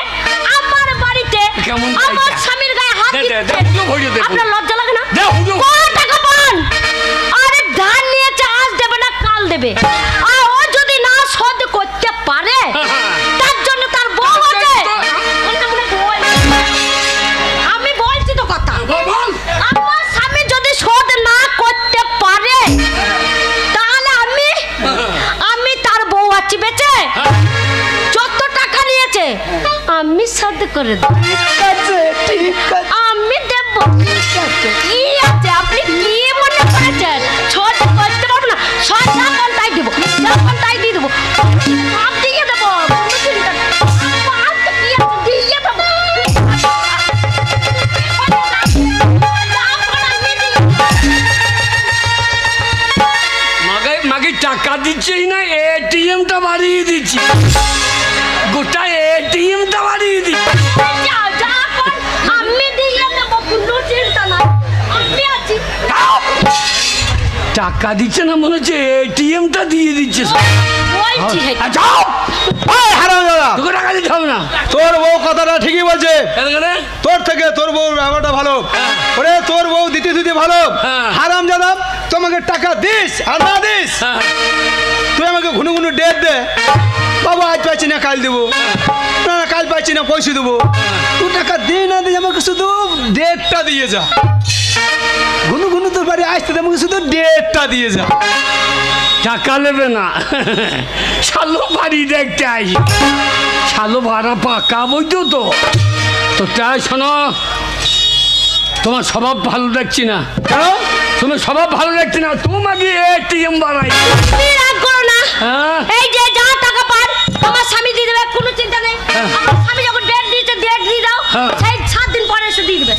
আমার বাড়িতে,
কেমন
আমার
দেখ।
স্বামীর গায়ে হাত
দে, দে,
দিচ্ছে।
দে, হুজুর ভরিয়ে দে।
আপনার লজ্জা লাগে না?
দে, হুজুর।
কোন টাকা পান? আরে ধান নিয়েছে, আজ দেবে না কাল দেবে। আর ও যদি না শোধ করতে পারে, তার জন্য তার বউ আছে। আমি বলছি তো কথা।
বল, বল।
আমার স্বামী যদি শোধ না করতে পারে, তাহলে আমি তার বউ আছি বেঁচে। যত টাকা নিয়েছে আমি শোধ করে দেব। আমি দেব। কি আছে, আপনি কি মনে করেছেন শোধ করতে পারবো না? শোধ যখন তাই দেবো, যখন তাই দিয়ে দেবো, সব দিয়ে দেবো, কোনো চিন্তা নেই। আমার তো কি আছে, দিয়ে দেবো।
মাগে টাকা দিচ্ছেই না, এটিএমটা বাড়িয়ে দিচ্ছি। গোটা এটিএম টিএমটা বাড়িয়ে দিই।
যাও যা কর আমি দিয়ে দেবো, কোনো চিন্তা নাই, আমি আছি।
টাকা দিচ্ছে না মনে হচ্ছে এটিএমটা দিয়ে দিচ্ছে।
বলছি
যাও
হারামজাদা,
তোকে টাকা দিতে হবে না।
তোর বউ কথাটা ঠিকই বলছে।
এখানে
তোর থেকে তোর বউ ব্যাপারটা ভালো। ওরে তোর বউ দিতে দিতে ভালো। হারামজাদা, তোমাকে টাকা দিস আর না দিস, তুই আমাকে ঘুনু ঘুনু ডেট দে, বাবা আজ পাচ্ছি না কাল দেবো, না না কাল পাচ্ছি না পয়সা দেবো। তুই টাকা দিয়ে না দিয়ে আমাকে শুধু ডেটটা দিয়ে যা। ঘুনু ঘুনু তোর বাড়ি আসতে আমাকে শুধু ডেটটা দিয়ে যা।
টাকা নেবে না, শালো বাড়ি দেখতে আসি, শালো ভাড়া পাকা বইতো তো। তো তাই শোনো, তোমার স্বভাব ভালো দেখছি না।
কেন?
তুমি স্বভাব ভালো দেখছি না, তোমাকে এটিএম বানাই।
তুমি রাগ করো না,
হ্যাঁ
এই যে যা টাকা পার আমার স্বামী দিয়ে দেবে, কোনো চিন্তা নেই। আমার স্বামী যখন ডেট দিয়েছে ডেট দিয়ে দাও, সেই 7 দিন পরে এসে দিয়ে দেবে।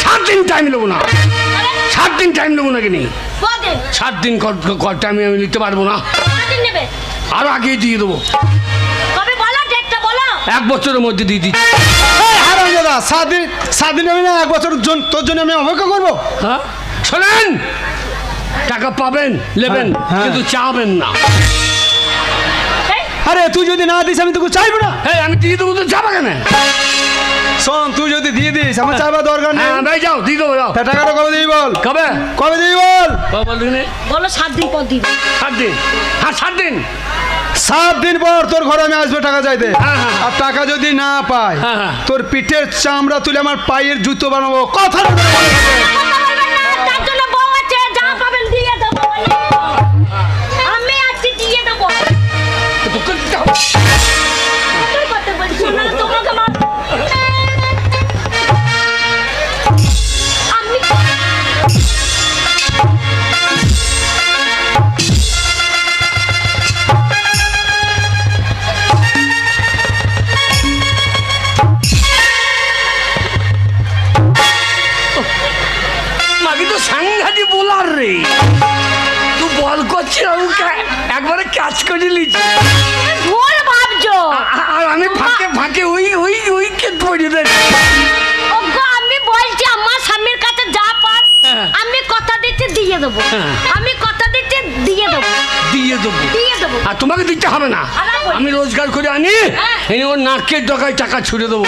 7 দিন টাইম নেবো না, 7 দিন টাইম নেবো না কিনি।
কদিন?
7 দিন টাইম আমি নিতে পারবো না,
7 দিন নেবে?
আরো আগেই দিয়ে দেবো।
কবে বলো, ডেটটা বলো।
1 বছরের মধ্যে দিয়ে দিচ্ছি।
হারামজাদা, 7 দিন আমি না 1 বছর তোর জন্য আমি অপেক্ষা করবো?
হ্যাঁ শোনেন, টাকা পাবেন নেবেন,
হ্যাঁ।
কিন্তু চাবেন না।
আরে তুই যদি না দিস আমি তোকে চাইবো না।
হ্যাঁ আমি দিয়ে দেবো, তো যাবা কেন?
শোন, তুই যদি দিয়ে দিস আমার চাইবার দরকার নেই।
হ্যাঁ ভাই যাও দিয়ে দেবো, যাও।
তা টাকাটা কবে দিবি বল?
কবে
কবে দিবি বল?
বলদিনে
বলো 7 দিন পর দিবে।
7 দিন। হ্যাঁ 7 দিন।
7 দিন পর তোর ঘরে আমি আসবো টাকা চাইতে।
হ্যাঁ, হ্যাঁ।
আর টাকা যদি না পাই,
হ্যাঁ, হ্যাঁ।
তোর পিঠের চামড়া তুলে আমার পায়ের জুতো বানাবো। কথাটা তোর মনে থাকে।
তার জন্য বউ আছে, যা পাবেন দিয়ে দেবো। আমি আজকে দিয়ে দেবো। তোর কথা বলছি না, তোমাকে মা আমি
মাকে তো সাংঘাতি বলার রে, তুই বল করছি একবারে কাজ করে নিচ্ছি।
ভুল ভাবছো।
আর আমি ফাঁকে ফাঁকে ওই ওই ওই কে পড়ে দেয়।
ওগো আমি বলছি আমার স্বামীর কাছে যা পার
হ্যাঁ।
আমি কথা দিচ্ছি দিয়ে দেবো।
হ্যাঁ।
আমি কথা দিচ্ছি দিয়ে দেবো,
দিয়ে দেবো।
দিয়ে দেবো।
আর তোমাকে দিতে হবে না, আমি রোজগার করে আনি, এনে ওর নাকের ডগায় টাকা ছুড়ে দেবো।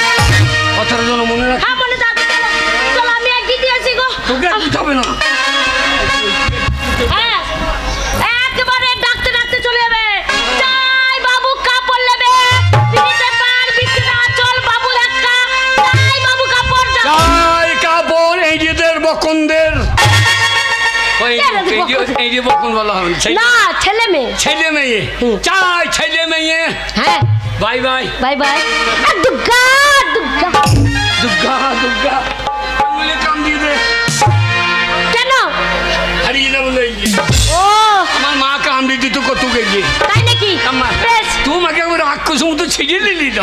কথাটা যেন মনে রাখ।
হ্যাঁ মনে থাকবে। চলো আমি এগিয়ে দিয়ে আসি গো।
তোকে আর দিতে হবে না।
হ্যাঁ একবারে ডাকতে ডাকতে চলে যাবে। যাই বাবু কাপড় নেবে, বিড়িতে পার বিক্রিটা চল বাবু একটা। যাই বাবু কাপড় যাও।
চাই কাপড় এইদের বকনদের। এই যে বকন বলা হবে
না ছেলে মেয়ে।
ছেলে মেয়ে, চাই ছেলে মেয়ে।
হ্যাঁ
bye bye
bye bye. Durga Durga
Durga Durga আঙুলে কাম দিয়ে দে।
কেন?
হারিয়ে যাবো না।
ও
আমার মা কাম দিয়ে দিত কত গেছে।
তাই নাকি? বেশ
তুই মাকে একবার আক্ষস মতো ছিঁড়ে নিলি তো।